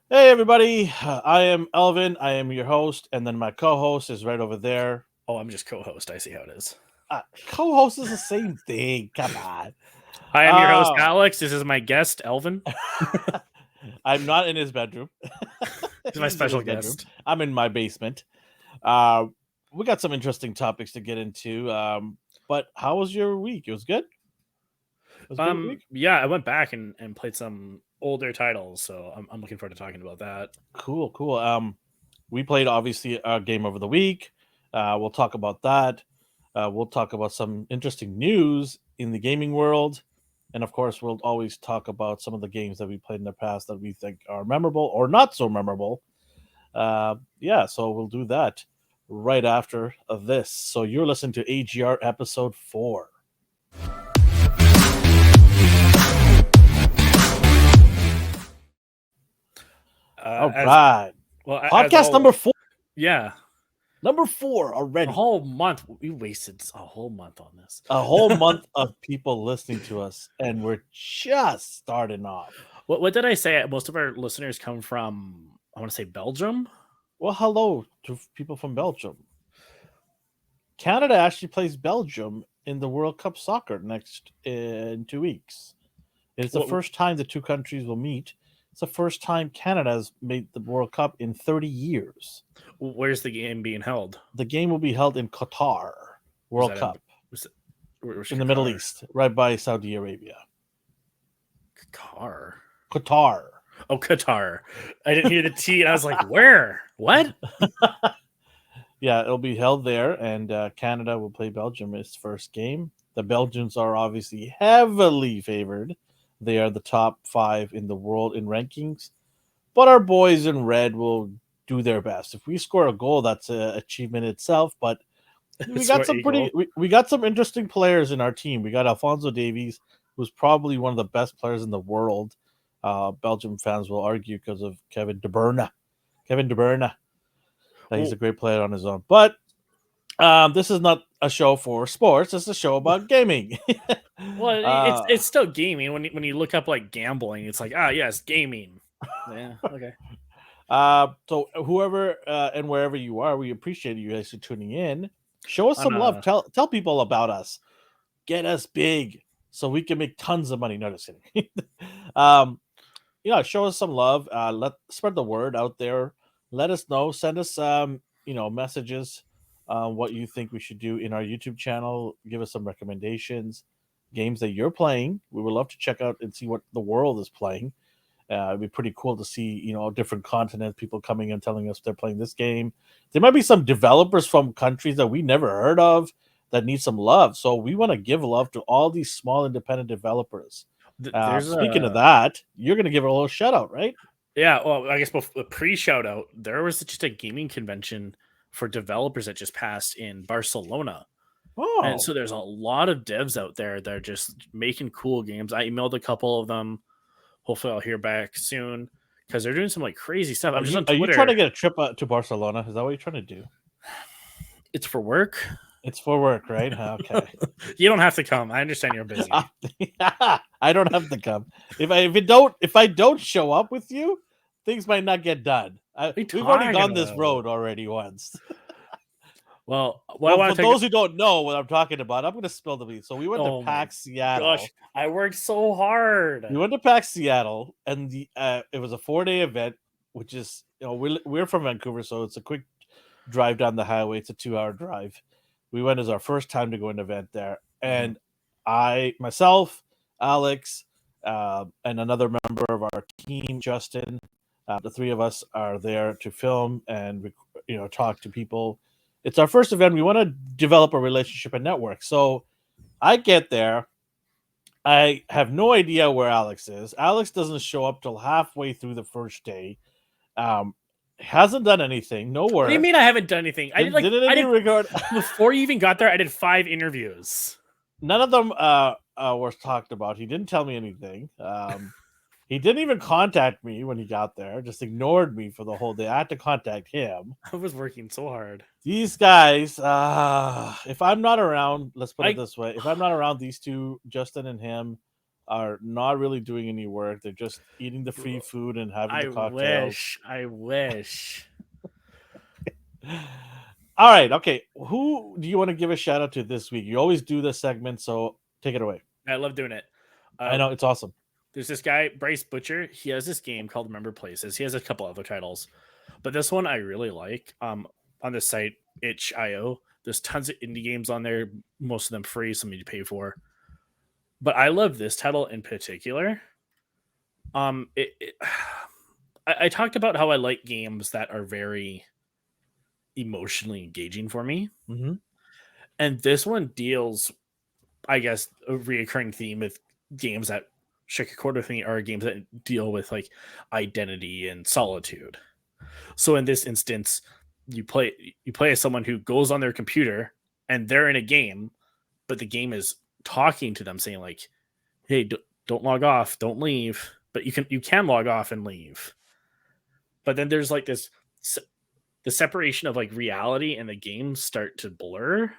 Hey, everybody. I am Elvin. I am your host. And then my co host is right over there. Oh, I'm just co-host. I see how it is. Co host is the same thing. Come on. Hi, I'm your host, Oh, Alex. This is my guest, Elvin. I'm not in his bedroom. This is my He's in special his bedroom. guest. I'm in my basement. Uh, we got some interesting topics to get into. But how was your week? It was good? It was a good week? Yeah, I went back and played some older titles, so I'm looking forward to talking about that. Cool, cool. We played obviously our game of the week. We'll talk about that. We'll talk about some interesting news in the gaming world, and of course, we'll always talk about some of the games that we played in the past that we think are memorable or not so memorable. Yeah, so we'll do that right after this. So you're listening to AGR episode 4. All As right, well as podcast all, number 4. yeah, Number 4 a already. whole month. We wasted a whole month on this. A whole month of people listening to us, and we're just starting off. What did I say? Most of our listeners come from, I want to say, Belgium. Well, hello to people from Belgium. Canada actually plays Belgium in the World Cup soccer next in 2 weeks. It's the What, first time the two countries will meet. It's the first time Canada has made the World Cup in 30 years. where's the game being held? The game will be held in Qatar Was World that in? Cup Was it, where's in the Middle Qatar? East, right by Saudi Arabia. Qatar. Qatar. Oh, Qatar. I didn't hear the T, and I was like, where? What? Yeah, it'll be held there, and Canada will play Belgium its first game. The Belgians are obviously heavily favored. They are the top 5 in the world in rankings, but our boys in red will do their best. If we score a goal, that's an achievement itself. But we got Score some Eagle. we got some interesting players in our team. We got Alfonso Davies, who's probably one of the best players in the world. Belgium fans will argue because of Kevin De Bruyne. Kevin De Bruyne. He's Well, a great player on his own. But this is not a show for sports. It's a show about gaming. well, it's uh, it's still gaming. When you look up like gambling, it's like yes, gaming. Yeah. Okay. so whoever and wherever you are, we appreciate you guys for tuning in. Show us On some love. Tell people about us. Get us big so we can make tons of money. No, just kidding. um, show us some love. Let spread the word out there. Let us know. Send us messages. What you think we should do in our YouTube channel. Give us some recommendations. Games that you're playing. We would love to check out and see what the world is playing. It'd be pretty cool to see, different continents, people coming and telling us they're playing this game. There might be some developers from countries that we never heard of that need some love. So we want to give love to all these small independent developers. there's Speaking of a that, you're going to give a little shout out, right? yeah. Well, I guess a pre shout out. There was just a gaming convention for developers that just passed in Barcelona. And Oh, so there's a lot of devs out there that are just making cool games. I emailed a couple of them. Hopefully, I'll hear back soon because they're doing some like crazy stuff. are I'm just you on are you trying to Twitter. get a trip to Barcelona? Is that what you're trying to do? It's for work. It's for work, right? Okay. You don't have to come. I understand you're busy. I don't have to come. If I don't show up with you, things might not get done. What are you We've already talking gone this about? road already once. Well, what I Well, for want to take. those who don't know what I'm talking about, I'm going to spill the beans. So we went to Oh my PAX gosh, Seattle. I worked so hard. We went to PAX Seattle, and it was a 4-day event, which is we're from Vancouver, so it's a quick drive down the highway. It's a 2-hour drive. We went as our first time to go an event there, Mhm. and myself, Alex, and another member of our team, Justin, the three of us are there to film and talk to people. It's our first event. We want to develop a relationship and network. So I get there. I have no idea where Alex is. Alex doesn't show up till halfway through the first day. Um, hasn't done anything. No What do you work. mean I haven't done anything? Didn't even record. Before you even got there. I did 5 interviews. None of them were talked about. He didn't tell me anything. He didn't even contact me when he got there. Just ignored me for the whole day. I had to contact him. I was working so hard. These guys, if I'm not around, let's put it I this way: if I'm not around, these two, Justin and him, are not really doing any work. They're just eating the free food and having the I cocktails. wish. I wish. All right, okay. Who do you want to give a shout out to this week? You always do this segment, so take it away. I love doing it. I know it's awesome. There's this guy, Bryce Butcher. He has this game called Remember Places. He has a couple other titles, but this one I really like. On this site, itch.io, there's tons of indie games on there, most of them free, some you pay for. But I love this title in particular. I talked about how I like games that are very emotionally engaging for me, Mm-hmm. and this one deals, I guess, a reoccurring theme with games that shake a chord with me are games that deal with like identity and solitude. So in this instance, you play as someone who goes on their computer and they're in a game, but the game is talking to them, saying like, "Hey, don't log off, don't leave." But you can log off and leave. But then there's like this the separation of like reality and the game start to blur,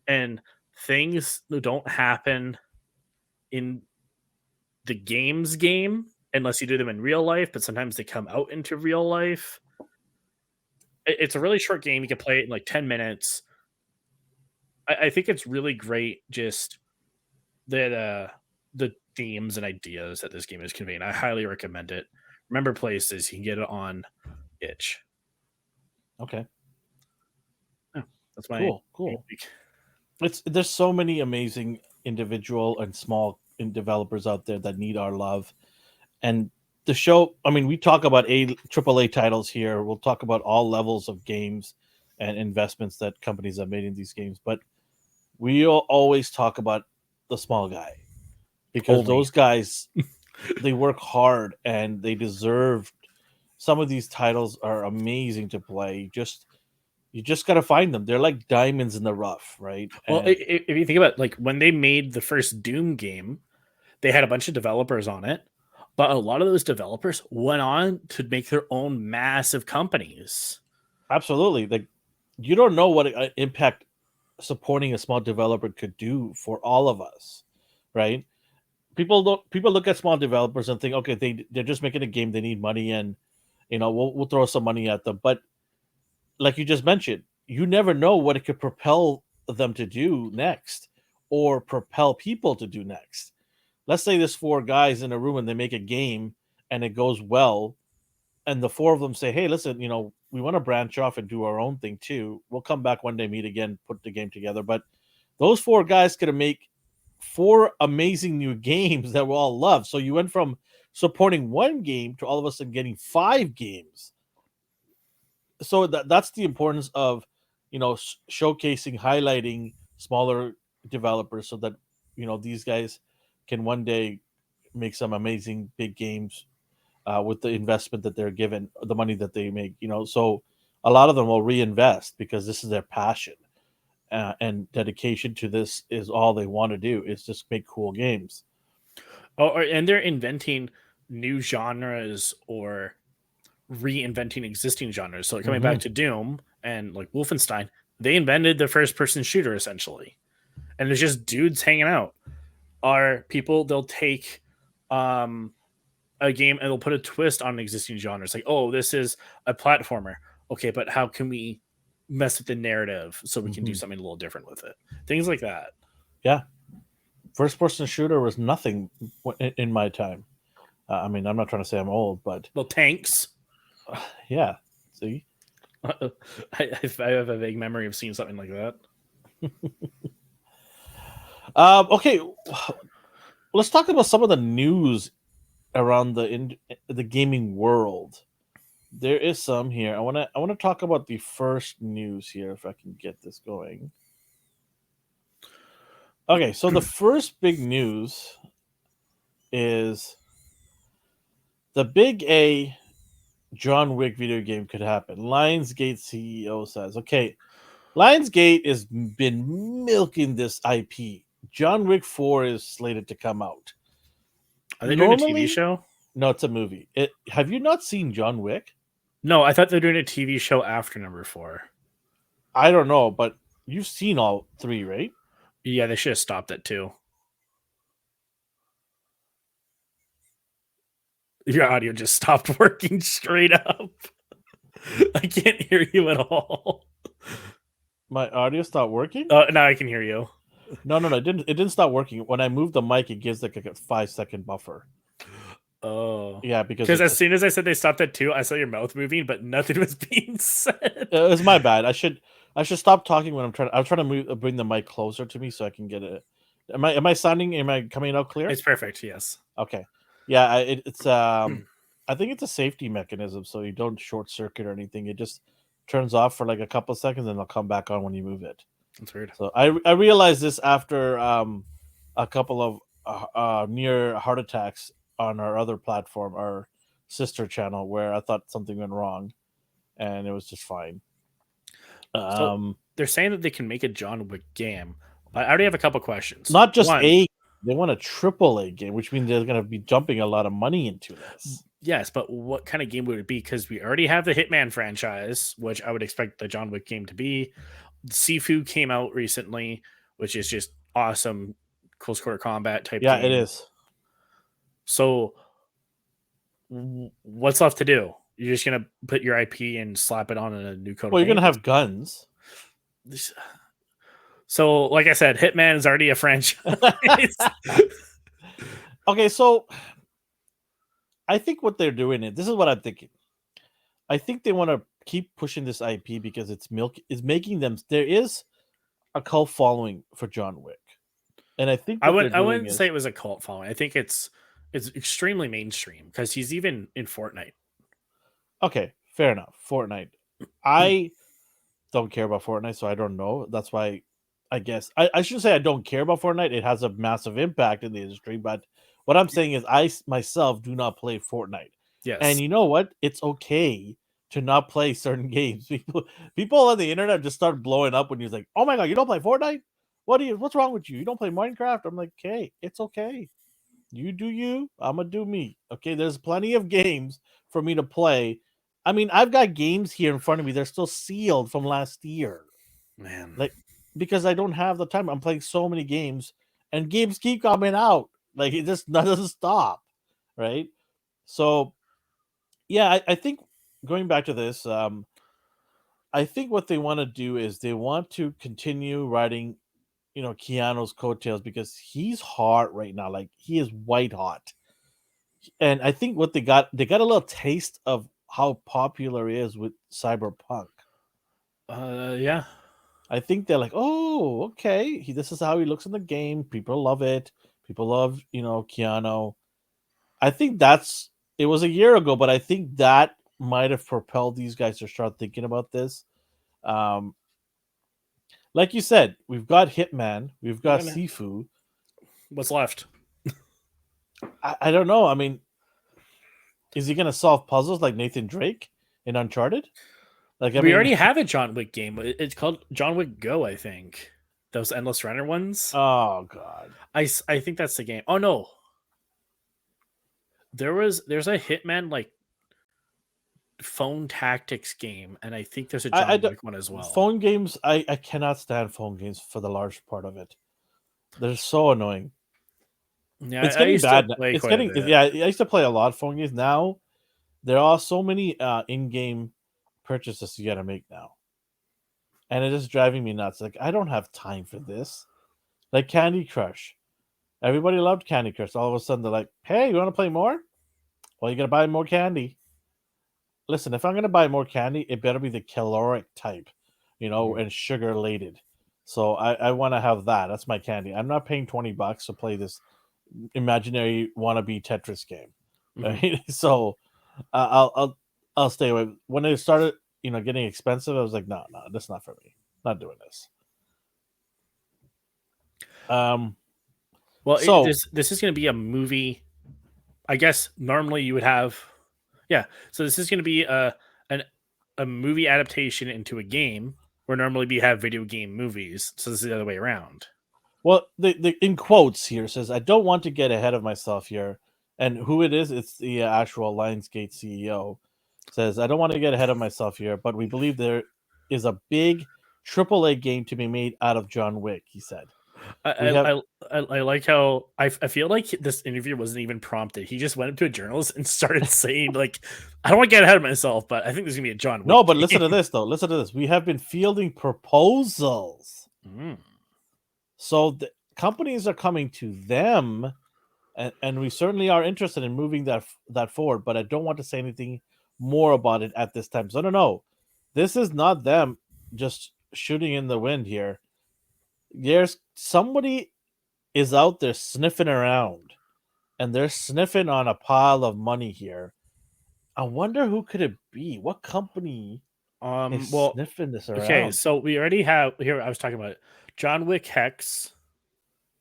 and things don't happen in the game unless you do them in real life, but sometimes they come out into real life. It's a really short game. You can play it in like 10 minutes. I think it's really great just that the themes and ideas that this game is conveying. I highly recommend it. Remember Places, you can get it on itch. Okay. Yeah, that's my Cool. There's so many amazing individual and small developers out there that need our love. And the show, I mean, we talk about AAA titles here. We'll talk about all levels of games and investments that companies have made in these games, but we'll always talk about the small guy because those guys they work hard and they deserve. Some of these titles are amazing to play. You just got to find them. They're like diamonds in the rough, right? Well, if you think about like when they made the first Doom game, they had a bunch of developers on it, but a lot of those developers went on to make their own massive companies. Absolutely. Like you don't know what impact supporting a small developer could do for all of us, right? People look at small developers and think, okay, they're just making a game, they need money, and we'll throw some money at them. But like you just mentioned, you never know what it could propel them to do next or propel people to do next. Let's say there's four guys in a room and they make a game and it goes well, and the four of them say, hey, listen, we want to branch off and do our own thing too. We'll come back one day, meet again, put the game together. But those four guys could make four amazing new games that we all love. So you went from supporting one game to all of a sudden getting 5 games. So that's the importance of showcasing, highlighting smaller developers so that these guys can one day make some amazing big games with the investment that they're given, the money that they make. So a lot of them will reinvest because this is their passion, and dedication to this is all they want to do is just make cool games. And they're inventing new genres or reinventing existing genres. So coming back to Doom and like Wolfenstein, they invented the first person shooter essentially. And there's just dudes hanging out. Are people they'll take a game and they'll put a twist on existing genres. Like, oh, this is a platformer. Okay, but how can we mess with the narrative so we can do something a little different with it? Things like that. Yeah. First person shooter was nothing in my time. I mean, I'm not trying to say I'm old, but well, tanks. Yeah. See, I have a vague memory of seeing something like that. Okay, let's talk about some of the news around the gaming world. There is some here. I want to talk about the first news here if I can get this going. Okay, so the first big news is the big A John Wick video game could happen. Lionsgate CEO says, okay, Lionsgate has been milking this IP. John Wick 4 is slated to come out. Are they doing a TV show? No, it's a movie. Have you not seen John Wick? No, I thought they were doing a TV show after number 4. I don't know, but you've seen all 3, right? Yeah, they should have stopped at 2. Your audio just stopped working straight up. I can't hear you at all. My audio stopped working? Now I can hear you. No, it didn't stop working. When I move the mic, it gives like a 5-second buffer. Oh. Yeah, because Because as soon as I said they stopped at 2, I saw your mouth moving, but nothing was being said. it was my bad. I should stop talking when I'm trying to bring the mic closer to me so I can get it. Am I coming out clear? It's perfect, yes. Okay. Yeah, it's I think it's a safety mechanism so you don't short circuit or anything. It just turns off for like a couple of seconds and it'll come back on when you move it. That's weird. So I realized this after a couple of near heart attacks on our other platform, our sister channel, where I thought something went wrong, and it was just fine. So they're saying that they can make a John Wick game. I already have a couple questions. Not just One, they want a AAA game, which means they're going to be dumping a lot of money into this. yes, but what kind of game would it be? Because we already have the Hitman franchise, which I would expect the John Wick game to be. Sifu came out recently, which is just awesome, close quarter combat type Yeah, game. it is. So what's left to do? You're just gonna put your IP and slap it on a new code. Well, you're going to have guns. So, like I said, Hitman is already a franchise. Okay, so I think what they're doing this is what I'm thinking. I think they want to keep pushing this IP because it's making them. There is a cult following for John Wick, and I think I wouldn't say it was a cult following. I think it's extremely mainstream because he's even in Fortnite. Okay, fair enough. Fortnite. I don't care about Fortnite, so I don't know. That's why I guess I shouldn't say I don't care about Fortnite. It has a massive impact in the industry, but what I'm saying is I myself do not play Fortnite. Yes. And you know what? It's okay to not play certain games. People on the internet just start blowing up when you're like, "Oh my god, you don't play Fortnite? What's wrong with you? You don't play Minecraft?" I'm like, "Okay, it's okay. You do you. I'm gonna do me. Okay, there's plenty of games for me to play. I mean, I've got games here in front of me. They're still sealed from last year, Man. like because I don't have the time. I'm playing so many games, and games keep coming out. Like it just doesn't stop, right? So, yeah, I think going back to this, I think what they want to do is they want to continue riding, Keanu's coattails because he's hot right now. Like he is white hot. And I think what they got a little taste of how popular he is with Cyberpunk. Yeah. I think they're like, oh, okay, this is how he looks in the game. People love it. People love, Keanu. I think it was a year ago, but I think that might have propelled these guys to start thinking about this. Like you said, we've got Hitman, we've got Sifu. What's left? I don't know. I mean, is he going to solve puzzles like Nathan Drake in Uncharted? Like, we already have a John Wick game. It's called John Wick Go, I think. Those Endless Runner ones. Oh god, I think that's the game. Oh no, there's a Hitman like phone tactics game, and I think there's a John Wick one as well. Phone games, I cannot stand phone games for the large part of it. They're so annoying. Yeah, it's getting bad. I used to play a lot of phone games. Now there are so many in-game purchases you gotta make now, and it is driving me nuts. Like I don't have time for this. Like Candy Crush, everybody loved Candy Crush. All of a sudden they're like, "Hey, you want to play more? Well, you gotta buy more candy." Listen, if I'm gonna buy more candy, it better be the caloric type, and sugar laden. So I want to have that. That's my candy. I'm not paying $20 to play this imaginary wannabe Tetris game. Right? So I'll stay away. When it started, getting expensive, I was like, no, that's not for me. Not doing this. Well, so this is going to be a movie. I guess normally you would have, yeah. So this is going to be a movie adaptation into a game, where normally we have video game movies. So this is the other way around. Well, the in quotes here says, "I don't want to get ahead of myself here." And who it is? It's the actual Lionsgate CEO. Says, "I don't want to get ahead of myself here, but we believe there is a big AAA game to be made out of John Wick," he said. We have I like how I feel like this interview wasn't even prompted. He just went up to a journalist and started saying like, I don't want to get ahead of myself, but I think there's gonna be a John Wick no, but game. listen to this though. Listen to this. We have been fielding proposals, Mm. so the companies are coming to them, and we certainly are interested in moving that forward. But I don't want to say anything more about it at this time. So no, this is not them just shooting in the wind here. There's somebody is out there sniffing around, and they're sniffing on a pile of money here. I wonder who could it be? What company is Well, sniffing this okay, around? so we already have here. I was talking about it. John Wick Hex.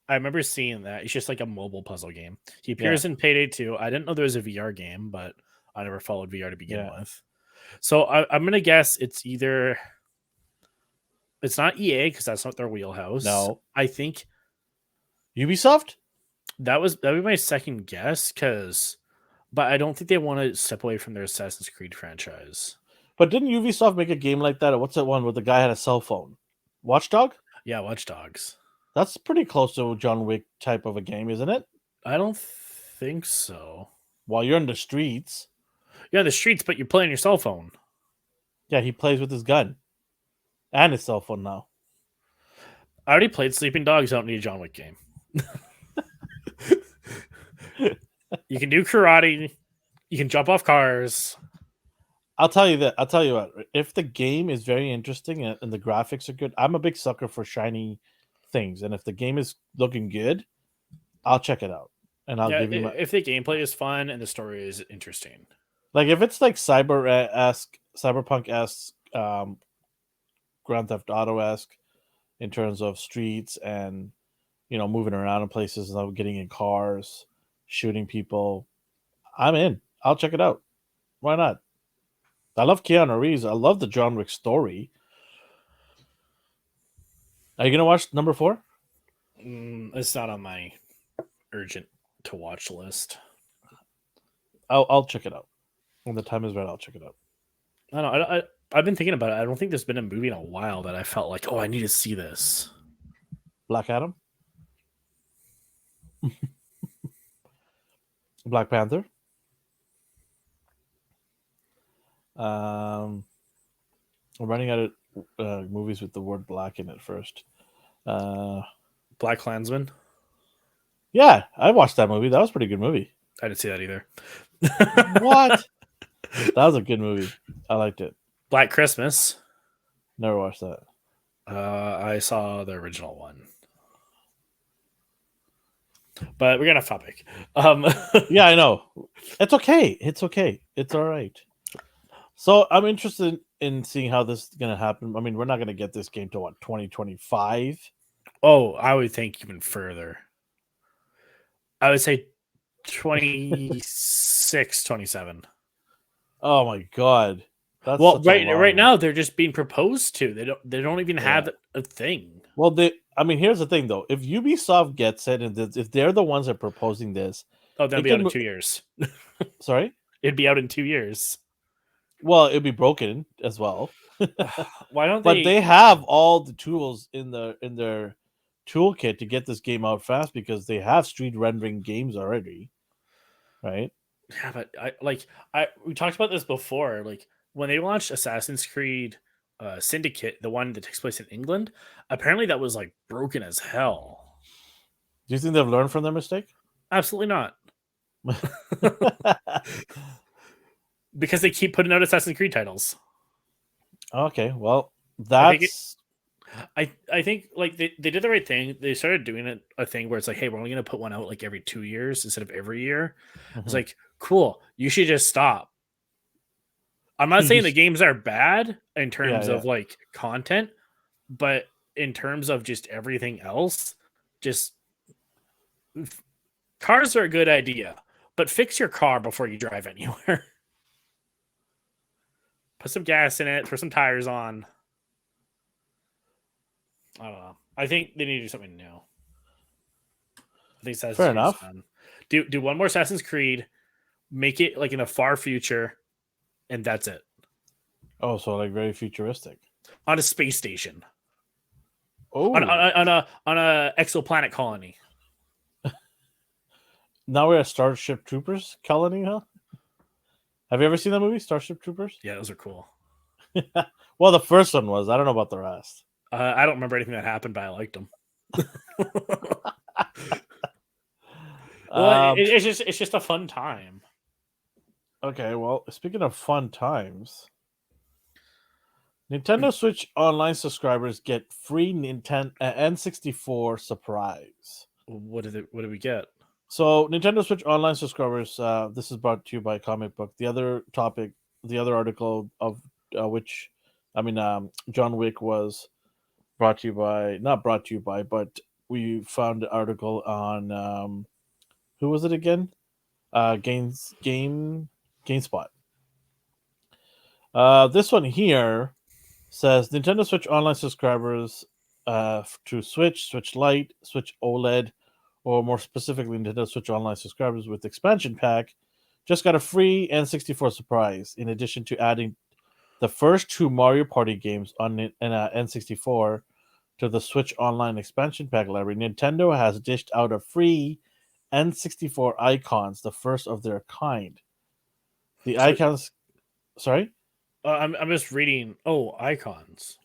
I remember seeing that. It's just like a mobile puzzle game. He Yeah, appears in Payday 2. I didn't know there was a VR game, but I never followed VR to begin yeah. with. So I'm gonna guess it's either it's not EA because that's not their wheelhouse. No. I think Ubisoft? that would be my second guess but I don't think they want to step away from their Assassin's Creed franchise. But didn't Ubisoft make a game like that? Or what's that one where the guy had a cell phone? Watchdog? Yeah, Watch Dogs. That's pretty close to a John Wick type of a game, isn't it? I don't think so. While you're in the streets. Yeah, the streets, but you play on your cell phone. Yeah, he plays with his gun. And his cell phone now. I already played Sleeping Dogs. I don't need a John Wick game. You can do karate. You can jump off cars. I'll tell you that. I'll tell you what. If the game is very interesting and the graphics are good, I'm a big sucker for shiny things. And if the game is looking good, I'll check it out. And I'll give you my if the gameplay is fun and the story is interesting. like if it's like cyberpunk esque, Grand Theft Auto esque in terms of streets and moving around in places and getting in cars, shooting people. I'm in. I'll check it out. Why not? I love Keanu Reeves. I love the John Wick story. Are you gonna watch number 4? It's not on my urgent to watch list. I'll check it out when the time is right. I'll check it out. I don't know. I've been thinking about it. I don't think there's been a movie in a while that I felt like, oh, I need to see this. Black Adam, Black Panther. I'm running out of movies with the word black in it first. Black Klansman. Yeah, I watched that movie. That was a pretty good movie. I didn't see that either. What? That was a good movie. I liked it. Black Christmas. Never watched that. I saw the original one. But we're getting off topic. Yeah, I know. It's okay. It's okay. It's all right. So I'm interested in seeing how this is going to happen. I mean, we're not going to get this game to 2025? Oh, I would think even further. I would say 26, 27. Oh my god. That's Well, such a right long- now they're just being proposed to. They don't even have a thing. Well, here's the thing though. If Ubisoft gets it and if they're the ones that are proposing this, Oh, that'll It be out can in mo- 2 years. sorry? It'd be out in 2 years. Well, it'd be broken as well. Why don't But they have all the tools in their toolkit to get this game out fast because they have street rendering games already. Right? Yeah, but we talked about this before. Like when they launched Assassin's Creed Syndicate, the one that takes place in England, apparently that was like broken as hell. Do you think they've learned from their mistake? Absolutely not. Because they keep putting out Assassin's Creed titles. Okay, well, I that's think like they did the right thing. They started doing a thing where it's like, hey, we're only gonna put one out like every 2 years instead of every year. It's like, cool, you should just stop. I'm not saying the games are bad in terms of like content, but in terms of just everything else, just cars are a good idea, but fix your car before you drive anywhere. Put some gas in it, throw some tires on. I don't know. I think they need to do something new. I think Assassin's fair Creed enough. Do one more Assassin's Creed, make it like in the far future, and that's it. Oh, so like very futuristic. On a space station. on Oh, a exoplanet colony. now we're at Starship Troopers colony, huh? Have you ever seen that movie, Starship Troopers? Yeah, those are cool. Well, the first one was. I don't know about the rest. I don't remember anything that happened, but I liked them. Well, Um, it's just a fun time. okay, well, speaking of fun times, Nintendo Switch Online subscribers get free Nintendo N64 surprise. What did What did we get? So, Nintendo Switch Online subscribers. This is brought to you by Comic Book. The other topic, the other article of which, John Wick was brought to you by, not brought to you by, but we found an article on who was it again? GameSpot. This one here says Nintendo Switch Online subscribers to Switch, Switch Lite, Switch OLED, or more specifically, Nintendo Switch Online subscribers with expansion pack just got a free N64 surprise. In addition to adding the first two Mario Party games on N64 to the Switch Online expansion pack library, Nintendo has dished out a free N64 icons, the first of their kind. The So, icons, sorry? I'm just reading. Oh, icons.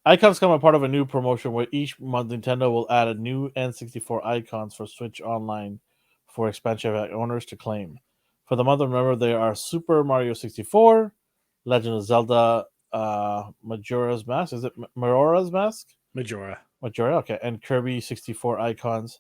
Icons come a part of a new promotion where each month Nintendo will add a new N64 icons for Switch Online for expansion pack owners to claim. For the month of November, there are Super Mario 64, Legend of Zelda, Majora's Mask. Is it Majora's Mask? Majora. Majora, okay, and Kirby 64 icons.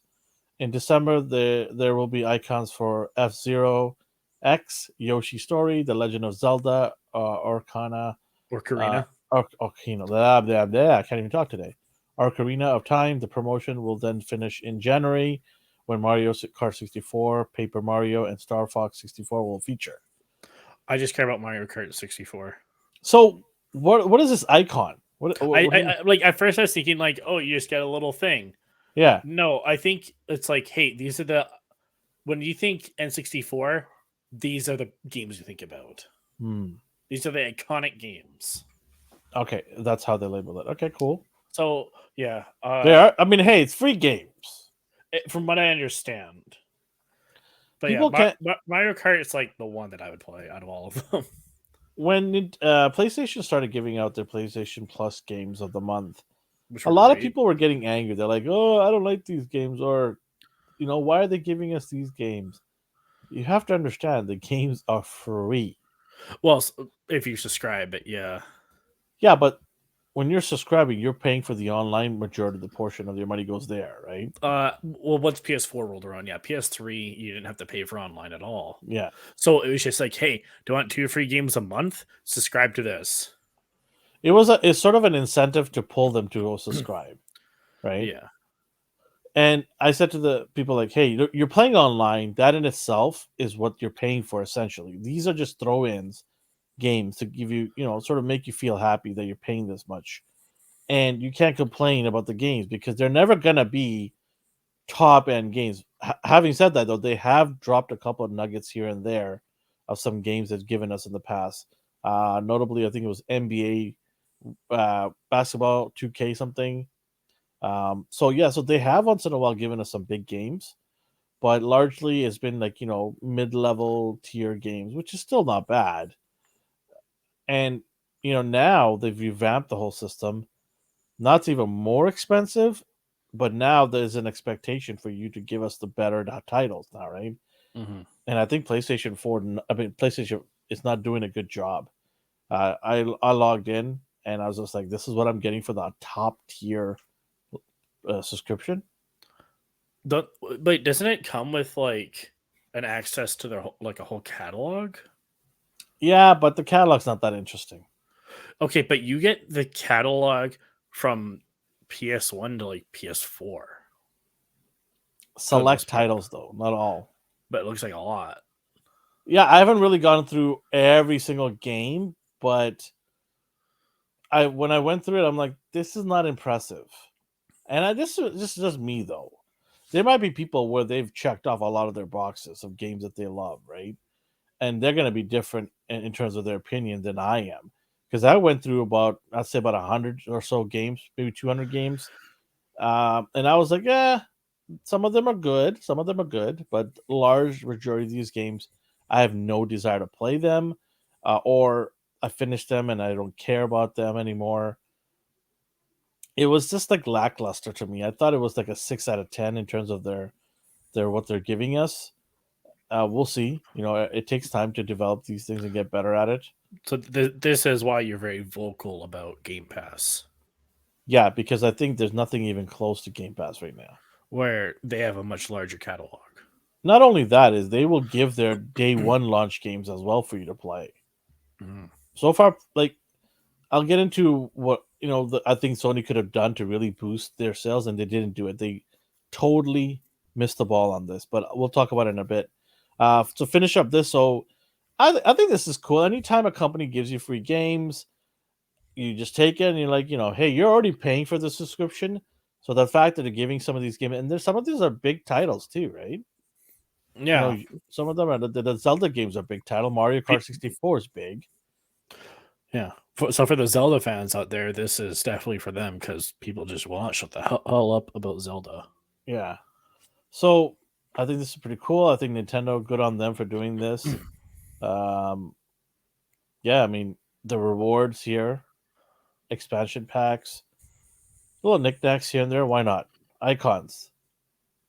In December, there will be icons for F-Zero X, Yoshi Story, The Legend of Zelda, Orkana, Or Karina. Ocarina. Blah, blah, blah. I can't even talk today. Ocarina of Time. The promotion will then finish in January when Mario Kart 64, Paper Mario, and Star Fox 64 will feature. I just care about Mario Kart 64. So, what is this icon? What do you, I like at first I was thinking like, oh, you just get a little thing. yeah. No, I think it's like, hey, these are the when you think N64, these are the games you think about. Hmm. These are the iconic games. Okay, that's how they label it. Okay, cool. So yeah, They are. I mean, hey, it's free games. from what I understand. But People yeah, can't. Mario Kart is like the one that I would play out of all of them. When PlayStation started giving out their PlayStation Plus games of the month, Which a were lot of great. people were getting angry. They're like, "Oh, I don't like these games," or, why are they giving us these games? You have to understand the games are free. Well, if you subscribe, but yeah. Yeah, but when you're subscribing, you're paying for the online majority of the portion of your money goes there, right? Well, once PS4 rolled around, yeah, PS3 you didn't have to pay for online at all. Yeah. So it was just like, hey, do you want 2 free games a month? Subscribe to this. It's sort of an incentive to pull them to go subscribe, right? Yeah. And I said to the people like, "Hey, you're playing online. That in itself is what you're paying for. Essentially, these are just throw-ins games to give you, sort of make you feel happy that you're paying this much, and you can't complain about the games because they're never gonna be top end games. Having said that, though, they have dropped a couple of nuggets here and there of some games they've given us in the past. Notably, I think it was NBA basketball 2K something. So they have once in a while given us some big games, but largely it's been like mid-level tier games, which is still not bad. And now they've revamped the whole system. Not even more expensive, but now there's an expectation for you to give us the better titles now, right? Mm-hmm. And I think PlayStation is not doing a good job. I logged in and I was just like, this is what I'm getting for the top tier subscription. But doesn't it come with like an access to their like a whole catalog? Yeah, but the catalog's not that interesting. Okay, but you get the catalog from PS1 to like PS4. Select titles though, not all. But it looks like a lot. Yeah, I haven't really gone through every single game, but when I went through it, I'm like, this is not impressive. And this is just me though. There might be people where they've checked off a lot of their boxes of games that they love, right? And they're going to be different in terms of their opinion than I am, because I went through about, I'd say about 100 or so games, maybe 200 games, and I was like, yeah, some of them are good, but large majority of these games, I have no desire to play them, or I finished them and I don't care about them anymore. It was just like lackluster to me. I thought it was like a 6 out of 10 in terms of their what they're giving us. We'll see. It takes time to develop these things and get better at it. So this is why you're very vocal about Game Pass, Yeah, because I think there's nothing even close to Game Pass right now. where they have a much larger catalog. Not only that is they will give their day one launch games as well for you to play. Mm. So far, like I'll get into what I think Sony could have done to really boost their sales, and they didn't do it. They totally missed the ball on this, but we'll talk about it in a bit. To finish up this, so I think this is cool. Anytime a company gives you free games, you just take it and you're like, hey, you're already paying for the subscription. So the fact that they're giving some of these games, and there's some of these are big titles too, right? Yeah, Some of them are the Zelda games are big title. Mario Kart 64 is big. yeah. So for the Zelda fans out there, this is definitely for them because people just will not shut the hell up about Zelda. Yeah. So I think this is pretty cool. I think Nintendo, good on them for doing this. Yeah, I mean the rewards here, expansion packs, little knickknacks here and there. Why not? Icons.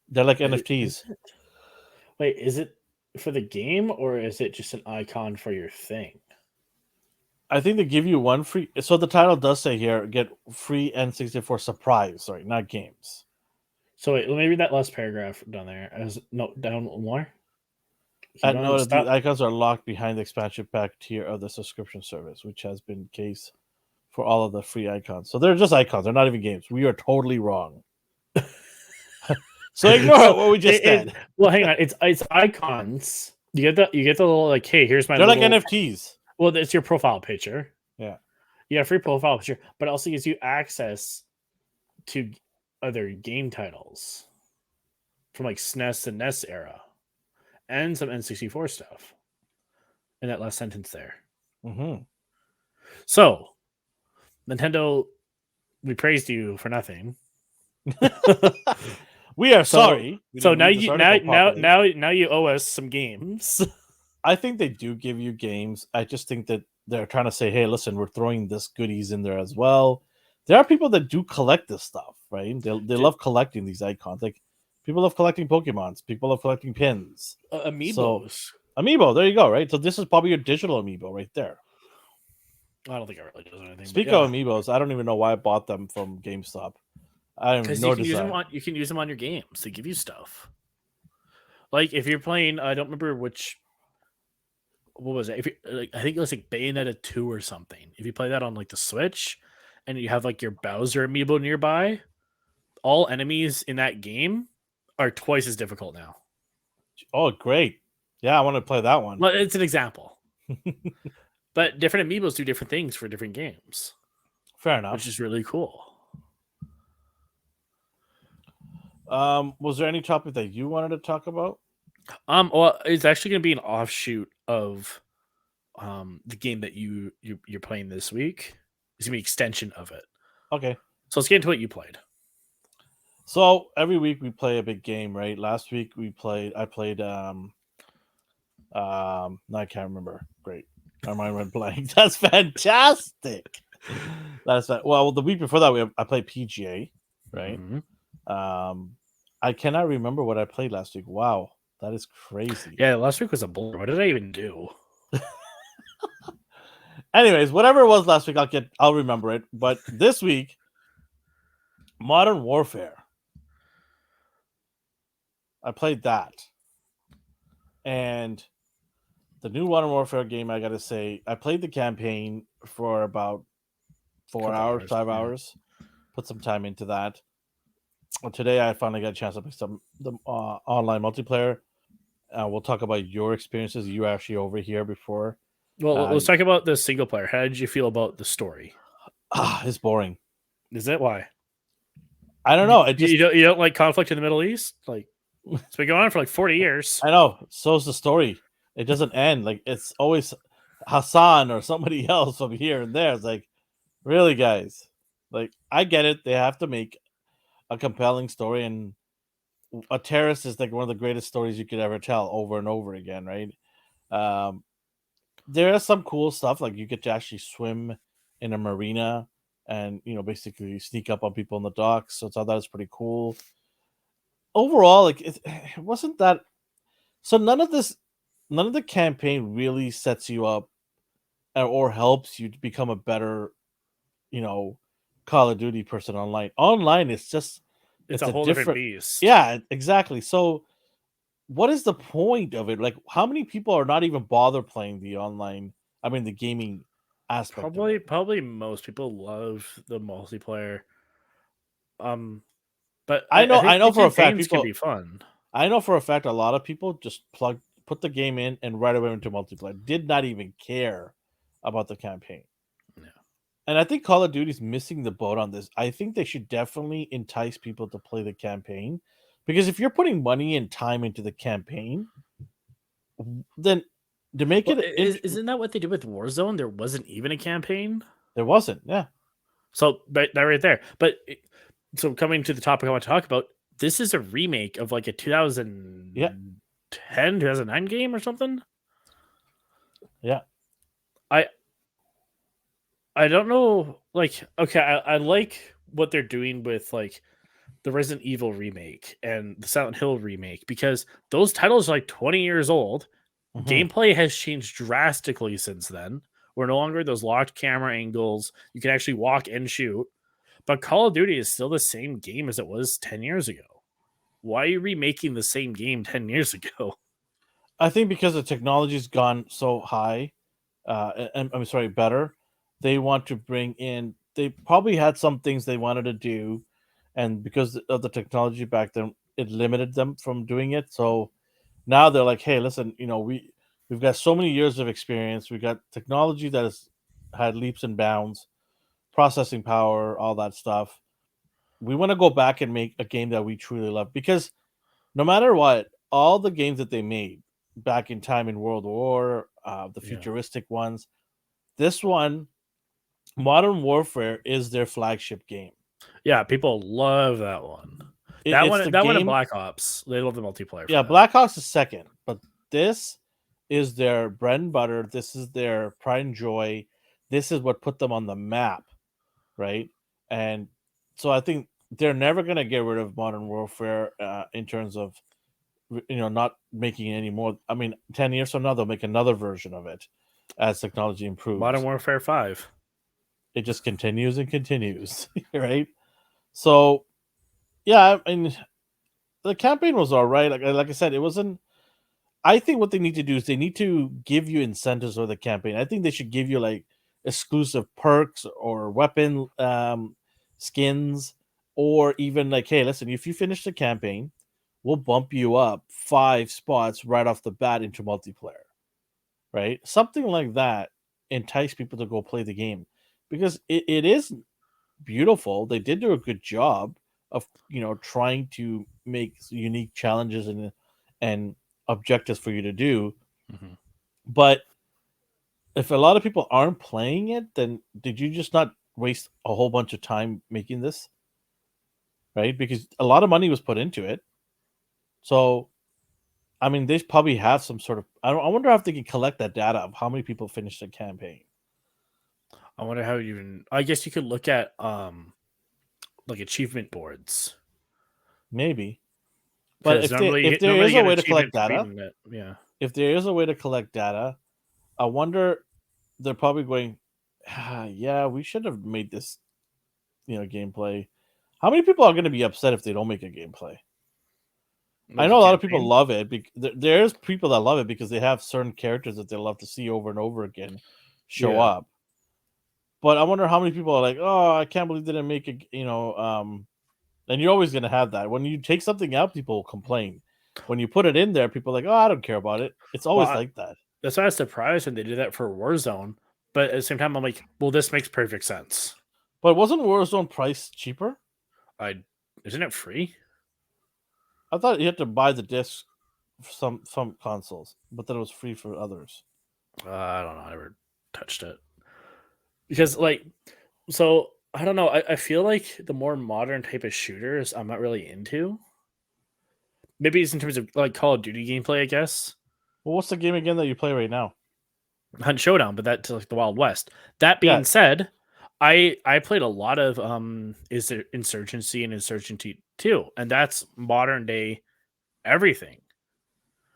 They're like NFTs. Wait, is it for the game or is it just an icon for your thing? I think they give you one free. So the title does say here, get free N64 surprise. Sorry, not games. So wait, let me read that last paragraph down there. Down more. And note that the icons are locked behind the expansion pack tier of the subscription service, which has been the case for all of the free icons. So they're just icons. They're not even games. We are totally wrong. So ignore what we just said. Well, hang on. It's icons. You get the little like, hey, here's my. They're little, like NFTs. Well, it's your profile picture. Yeah. You have free profile picture, but it also gives you access to other game titles from like SNES and NES era, and some N64 stuff. In that last sentence there. Mm-hmm. So, Nintendo, we praised you for nothing. We are sorry. So now you owe us some games. I think they do give you games. I just think that they're trying to say, hey, listen, we're throwing this goodies in there as well. There are people that do collect this stuff, right? They love collecting these icons. Like people love collecting Pokemons. People love collecting pins. Amiibos. So, Amiibo, there you go, right? So this is probably your digital Amiibo right there. I don't think it really does anything. Speaking of Amiibos, I don't even know why I bought them from GameStop. I have no desire. You can use them on your games. They give you stuff. Like if you're playing, I don't remember which. What was it? I think it was like Bayonetta 2 or something. If you play that on like the Switch, and you have like your Bowser amiibo nearby, all enemies in that game are twice as difficult now. Oh, great! Yeah, I want to play that one. Well, it's an example. But different amiibos do different things for different games. Fair enough. Which is really cool. Was there any topic that you wanted to talk about? Well, it's actually going to be an offshoot of the game that you're playing this week. It's going to be an extension of it. Okay. So let's get into what you played. So every week we play a big game, right? Last week I played no, I can't remember. Great. My mind went blank. That's fantastic. Well, the week before that I played PGA, right? Mm-hmm. I cannot remember what I played last week. Wow, that is crazy. Yeah, last week was a blur. What did I even do? Anyways, whatever it was last week, I'll remember it. But this week, Modern Warfare. I played that. And the new Modern Warfare game, I gotta say, I played the campaign for about 4 hours, 5 hours. Put some time into that. Today, I finally got a chance to play the online multiplayer. We'll talk about your experiences. You were actually over here before. Well, let's talk about the single player. How did you feel about the story? It's boring. Is that why? I don't know. You don't like conflict in the Middle East? Like it's been going on for like 40 years. I know. So's the story. It doesn't end. Like it's always Hassan or somebody else from here and there. It's like, really, guys? Like, I get it. They have to make a compelling story, and a terrace is like one of the greatest stories you could ever tell over and over again, right? Um, there is some cool stuff, like you get to actually swim in a marina and basically sneak up on people in the docks. So I thought that was pretty cool. Overall, like it wasn't that. So none of the campaign really sets you up or helps you to become a better, you know, Call of Duty person online. Online, It's it's a a whole different different. beast. Yeah, exactly. So what is the point of it? Like, how many people are not even bother playing the online? I mean, the gaming aspect of it. Probably most people love the multiplayer. Um, but I I think know the for a fact campaigns can people. be fun. I know for a fact a lot of people just put the game in and right away into multiplayer. Did not even care about the campaign. Yeah. And I think Call of Duty's missing the boat on this. I think they should definitely entice people to play the campaign, because if you're putting money and time into the campaign, then to make Well, it isn't that what they did with Warzone? There wasn't even a campaign. there wasn't. Yeah. So that right there. But so coming to the topic I want to talk about, this is a remake of like a Yeah. 2010, 2009 game or something. Yeah. I I don't know. Like, okay, I like what they're doing with like the Resident Evil remake and the Silent Hill remake because those titles are like 20 years old. Mhm. Gameplay has changed drastically since then. We're no longer those locked camera angles. You can actually walk and shoot. But Call of Duty is still the same game as it was 10 years ago. Why are you remaking the same game 10 years ago? I think because the technology's gone so high, and I'm sorry, better. They want to bring in. They probably had some things they wanted to do, and because of the technology back then, it limited them from doing it. So now they're like, hey, listen, we've got so many years of experience. We got technology that has had leaps and bounds, processing power, all that stuff. We want to go back and make a game that we truly love, because no matter what, all the games that they made back in time in World War, the Yeah. futuristic ones, this one, Modern Warfare, is their flagship game. Yeah, people love that one. It's the That one and game. Black Ops. They love the multiplayer for Yeah, that. Black Ops is second, but this is their bread and butter. This is their pride and joy. This is what put them on the map, right? And so I think they're never going to get rid of Modern Warfare, in terms of not making it anymore. I mean, 10 years from now they'll make another version of it as technology Modern improves. Warfare 5. It just continues and continues, right? So yeah, I mean, the campaign was all right. Like I said, it wasn't. I think what they need to do is they need to give you incentives for the campaign. I think they should give you like exclusive perks or weapon skins, or even like, hey, listen, if you finish the campaign, we'll bump you up 5 spots right off the bat into multiplayer, right? Something like that entice people to go play the game, because it is beautiful. They did do a good job of trying to make unique challenges and objectives for you to do. Mhm. But if a lot of people aren't playing it, then did you just not waste a whole bunch of time making this, right? Because a lot of money was put into it. So I mean, they probably have some sort of. I wonder if they can collect that data of how many people finished the campaign. I wonder how you even. I guess you could look at like achievement boards Maybe, but because normally if there normally is you a get an way to achievement collect for data, beating it. Yeah. if there is a way to collect data, I wonder, they're probably going, yeah, we should have made this, gameplay. How many people are going to be upset if they don't make a gameplay? I With the know a lot of people campaign. love it. There's people that love it because they have certain characters that they love to see over and over again show Yeah. up. But I wonder how many people are like, oh, I can't believe they didn't make it. And you're always going to have that. When you take something out, people will complain. When you put it in there, people are like, oh, I don't care about it. It's Well, always like that. that's why I was surprised when they did that for Warzone. But at the same time, I'm like, well, this makes perfect sense. But wasn't Warzone price cheaper? I Isn't it free? I thought you had to buy the disc for some consoles, but then it was free for others. I don't know. I never touched it because, like, so I don't know. I feel like the more modern type of shooters, I'm not really into. Maybe it's in terms of like Call of Duty gameplay, I guess. Well, what's the game again that you play right now? Hunt Showdown, but that's like the Wild West. That Yeah, being said, I played a lot of is there Insurgency and Insurgency 2, and that's modern day everything,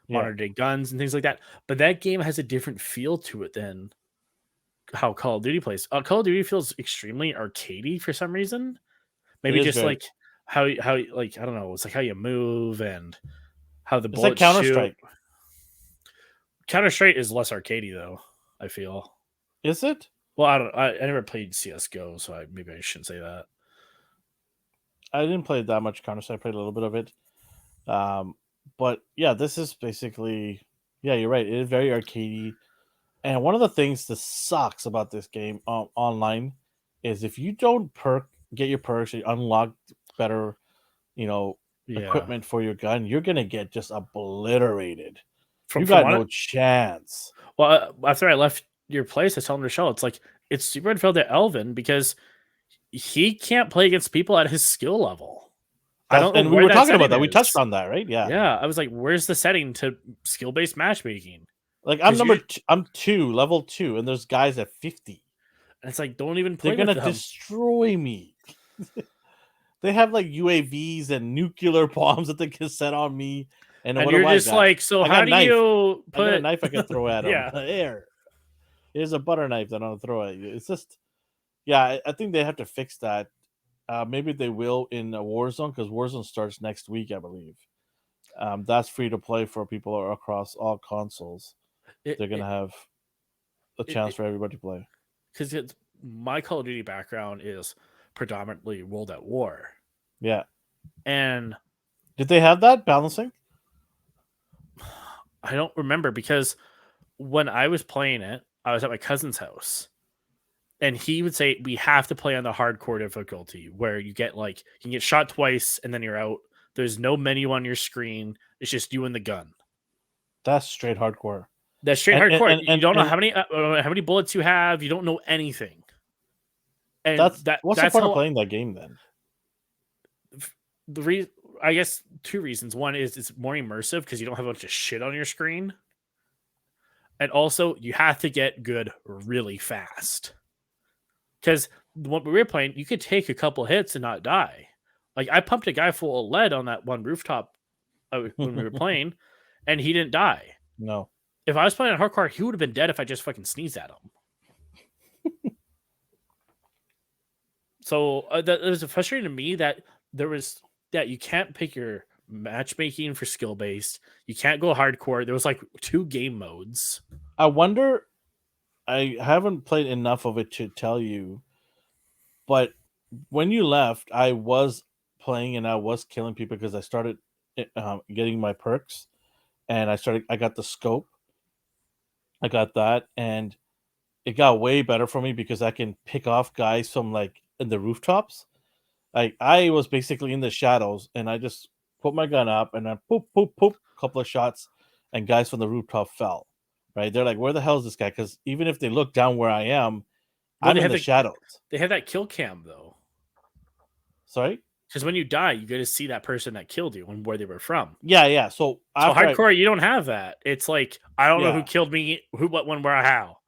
yeah, modern day guns and things like that. But that game has a different feel to it than how Call of Duty plays. Call of Duty feels extremely arcadey for some reason. it Maybe is just very. like how like I don't know, it's like how you move and how the It's like bullets Counter shoot. Strike, Counter Strike is less arcadey though, I feel. is it? Well, I don't. I never played CS:GO, so maybe I shouldn't say that. I didn't play that much Counter Strike. I played a little bit of it. Um, but yeah, this is basically. Yeah, you're right. It is very arcadey. And one of the things that sucks about this game online is if you don't get your perks, you unlock better, you know, Yeah. equipment for your gun, you're gonna get just obliterated. You From got what? no chance. Well, after I left your place, I told him to show. It's like it's super unfair to Elvin because he can't play against people at his skill level. I That's don't know and we where were that talking about setting that. We touched is. on that, right? Yeah. Yeah, I was like, "Where's the setting to skill-based matchmaking?" Like Because you, I'm two, level 2, and there's guys at 50. and it's like, don't even They're play with gonna them. destroy me. They have like UAVs and nuclear bombs that they can set on me. And And what do you're I just got? like, so I got how a do knife. you I got a put? knife I can throw at them. Yeah, Here, here's a butter knife that I'll throw at you. It's just, yeah, I think they have to fix that. Maybe they will in Warzone because Warzone starts next week, I believe. That's free to play for people across all consoles. it They're gonna have a chance it for everybody to play. because it's my Call of Duty background is predominantly World at War, Yeah. and Did they have that balancing? I don't remember because when I was playing it, I was at my cousin's house, and he would say we have to play on the hardcore difficulty where you get like you can get shot twice and then you're out. There's no menu on your screen. It's just you and the gun. That's straight hardcore. That's straight And hardcore. You don't know and how many bullets you have. You don't know anything, and that's that what's the that's point of how playing that game then? the reason. I guess two reasons. One is it's more immersive because you don't have a bunch of shit on your screen, and also you have to get good really fast. Because when we were playing, you could take a couple hits and not die. Like I pumped a guy full of lead on that one rooftop when we were playing, and he didn't die. No. If I was playing on hardcore, he would have been dead if I just fucking sneezed at him. So that it was frustrating to me that there was that you can't pick your matchmaking for skill based. You can't go hardcore. There was like 2 game modes. I wonder. I haven't played enough of it to tell you, but when you left, I was playing and I was killing people because I started getting my perks and I got the scope. I got that, and it got way better for me because I can pick off guys from like in the rooftops. Like I was basically in the shadows, and I just put my gun up, and then poop, poop, poop, couple of shots, and guys from the rooftop fell. Right? They're like, "Where the hell is this guy?" Because even if they look down where I am, Well, I'm in the shadows. they have that kill cam though, Sorry. because when you die, you get to see that person that killed you and where they were from. Yeah, yeah. So So after I, hardcore, you don't have that. It's like I don't know who yeah, killed me, who, what, when, where, how.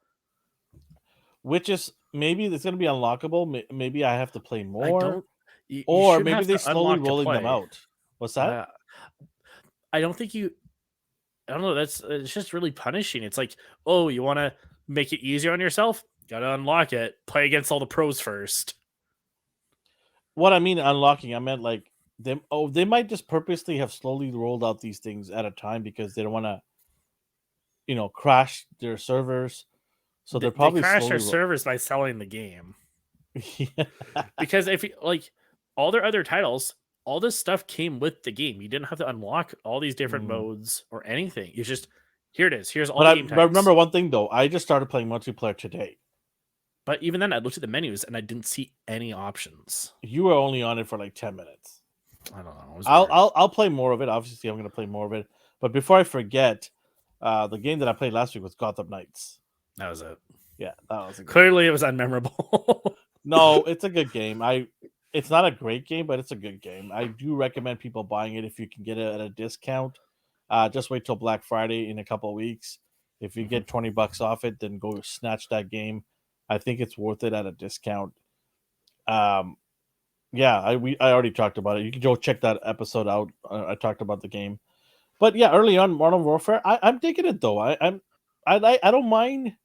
which is maybe it's gonna be unlockable. Maybe I have to play I more, don't. You or shouldn't maybe have they to slowly unlock to rolling them play. out. What's that? I don't think you. I don't know. It's just really punishing. It's like, oh, you want to make it easier on yourself? Got to unlock it. Play against all the pros first. What I mean unlocking, I meant like them. Oh, they might just purposely have slowly rolled out these things at a time because they don't want to, crash their servers. So they're They probably crash their slowly. servers by selling the game Yeah. because if you, like all their other titles, all this stuff came with the game. You didn't have to unlock all these different Mm. modes or anything. You just here it is. Here's all But the I game but types. remember one thing though. I just started playing multiplayer today. But even then, I looked at the menus and I didn't see any options. You were only on it for like 10 minutes. I don't know. It was I'll weird. I'll I'll play more of it. Obviously, I'm going to play more of it. But before I forget, The game that I played last week was Gotham Knights. That was it. Yeah, that was a good Clearly, it was unmemorable. No, it's a good game. It's not a great game, but it's a good game. I do recommend people buying it if you can get it at a discount. Just wait till Black Friday in a couple of weeks. If you get $20 off it, then go snatch that game. I think it's worth it at a discount. Yeah, I already talked about it. You can go check that episode out. I talked about the game, but yeah, early on Modern Warfare, I'm digging it though. I don't mind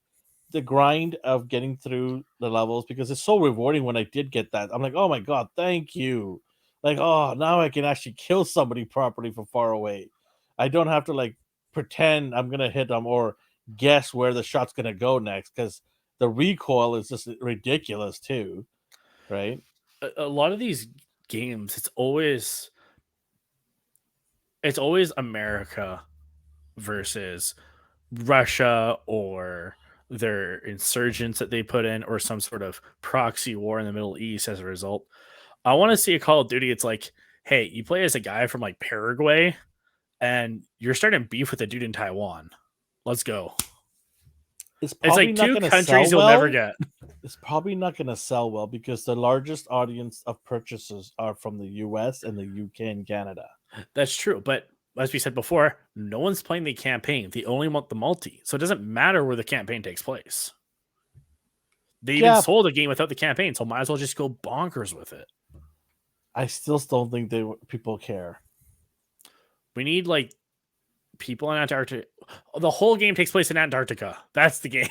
the grind of getting through the levels because it's so rewarding when I did get that. I'm like, oh my god, thank you. Like, oh, now I can actually kill somebody properly from far away. I don't have to like pretend I'm gonna hit them or guess where the shot's gonna go next because the recoil is just ridiculous too, right? A lot of these games, it's always America versus Russia or their insurgents that they put in or some sort of proxy war in the Middle East as a result. I want to see a Call of Duty. It's like, hey, you play as a guy from like Paraguay and you're starting beef with a dude in Taiwan. Let's go. It's It's probably like not two gonna countries sell you'll never well. get. It's probably not gonna sell well because the largest audience of purchases are from the US and the UK and Canada. That's true. But as we said before, no one's playing the campaign. They only want the multi. So it doesn't matter where the campaign takes place. They even Yeah, sold a game without the campaign, so might as well just go bonkers with it. I still don't think people care. We need like people in Antarctica. The whole game takes place in Antarctica. That's the game.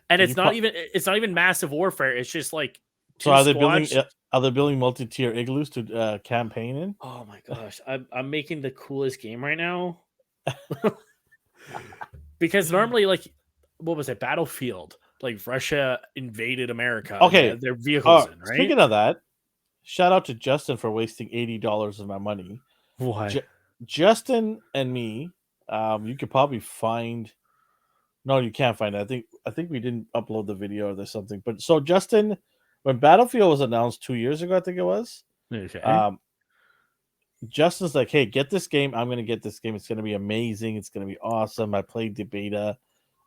And it's not even massive warfare. It's just like So are they building multi-tier igloos to campaign in? Oh my gosh, I'm making the coolest game right now. Because normally, like, what was it? Battlefield. Like Russia invaded America. Okay, their vehicles in, right? Speaking of that, shout out to Justin for wasting $80 of my money. Why? Justin and me, you could probably find. No, you can't find it. I think we didn't upload the video or there's something. But so Justin, when Battlefield was announced 2 years ago, I think it was. Okay. Justin's like, hey, get this game. I'm gonna get this game. It's gonna be amazing. It's gonna be awesome. I played the beta.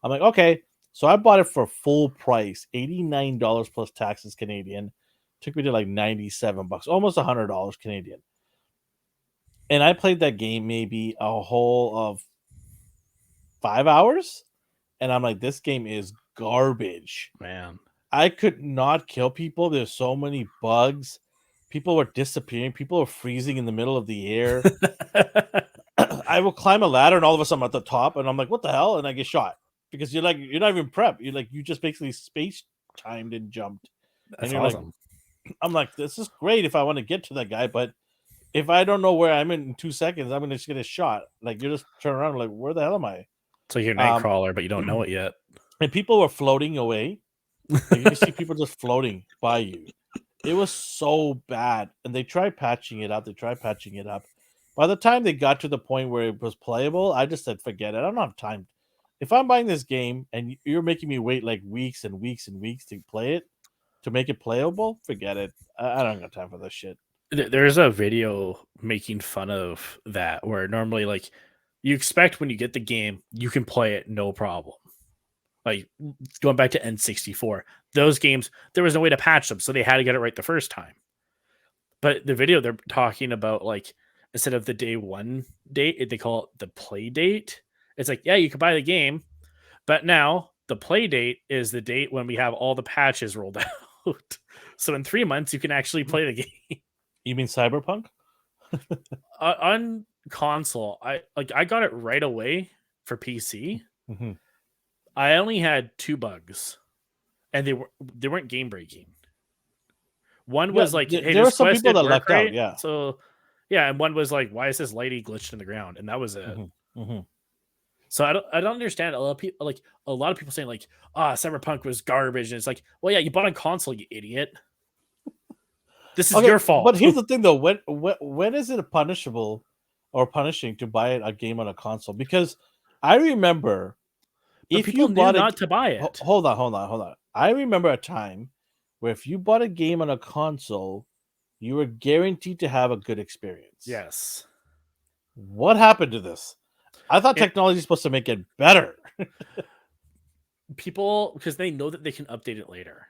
I'm like, okay. So I bought it for full price, $89 plus taxes Canadian. Took me to like $97, almost $100 Canadian. And I played that game maybe a whole of 5 hours. And I'm like, this game is garbage. Man. I could not kill people. There's so many bugs. People were disappearing. People were freezing in the middle of the air. I will climb a ladder and all of a sudden I'm at the top and I'm like, what the hell? And I get shot. Because you're not even prepped. You just basically space timed and jumped. That's and you're awesome. like, I'm like, this is great if I want to get to that guy, but if I don't know where I'm in 2 seconds, I'm gonna just get a shot. Like you just turn around, like, where the hell am I? So you're Nightcrawler, but you don't know it yet. And people were floating away. Like you see people just floating by you. It was so bad. And they tried patching it up. By the time they got to the point where it was playable, I just said, forget it. I don't have time. If I'm buying this game and you're making me wait like weeks and weeks and weeks to play it, to make it playable, forget it. I don't got time for this shit. There's a video making fun of that where normally, like, you expect when you get the game, you can play it no problem. Like, going back to N64, those games, there was no way to patch them, so they had to get it right the first time. But the video, they're talking about, like, instead of the day one date, they call it the play date. It's like, yeah, you can buy the game, but now the play date is the date when we have all the patches rolled out. So in 3 months, you can actually play the game. You mean Cyberpunk? On console, I got it right away for PC. Mm-hmm. I only had 2 bugs, and they weren't game breaking. One was like, hey, there were some people that lucked out, yeah. So yeah, and one was like, why is this lady glitched in the ground? And that was it. Mm-hmm. Mm-hmm. So I don't understand a lot of people saying like, Cyberpunk was garbage, and it's like, well, yeah, you bought a console, you idiot. This is your fault. But here's the thing, though: when is it punishable or punishing to buy a game on a console? Because I remember if people knew not to buy it. Hold on. I remember a time where if you bought a game on a console, you were guaranteed to have a good experience. Yes. What happened to this? I thought technology is supposed to make it better. People, because they know that they can update it later.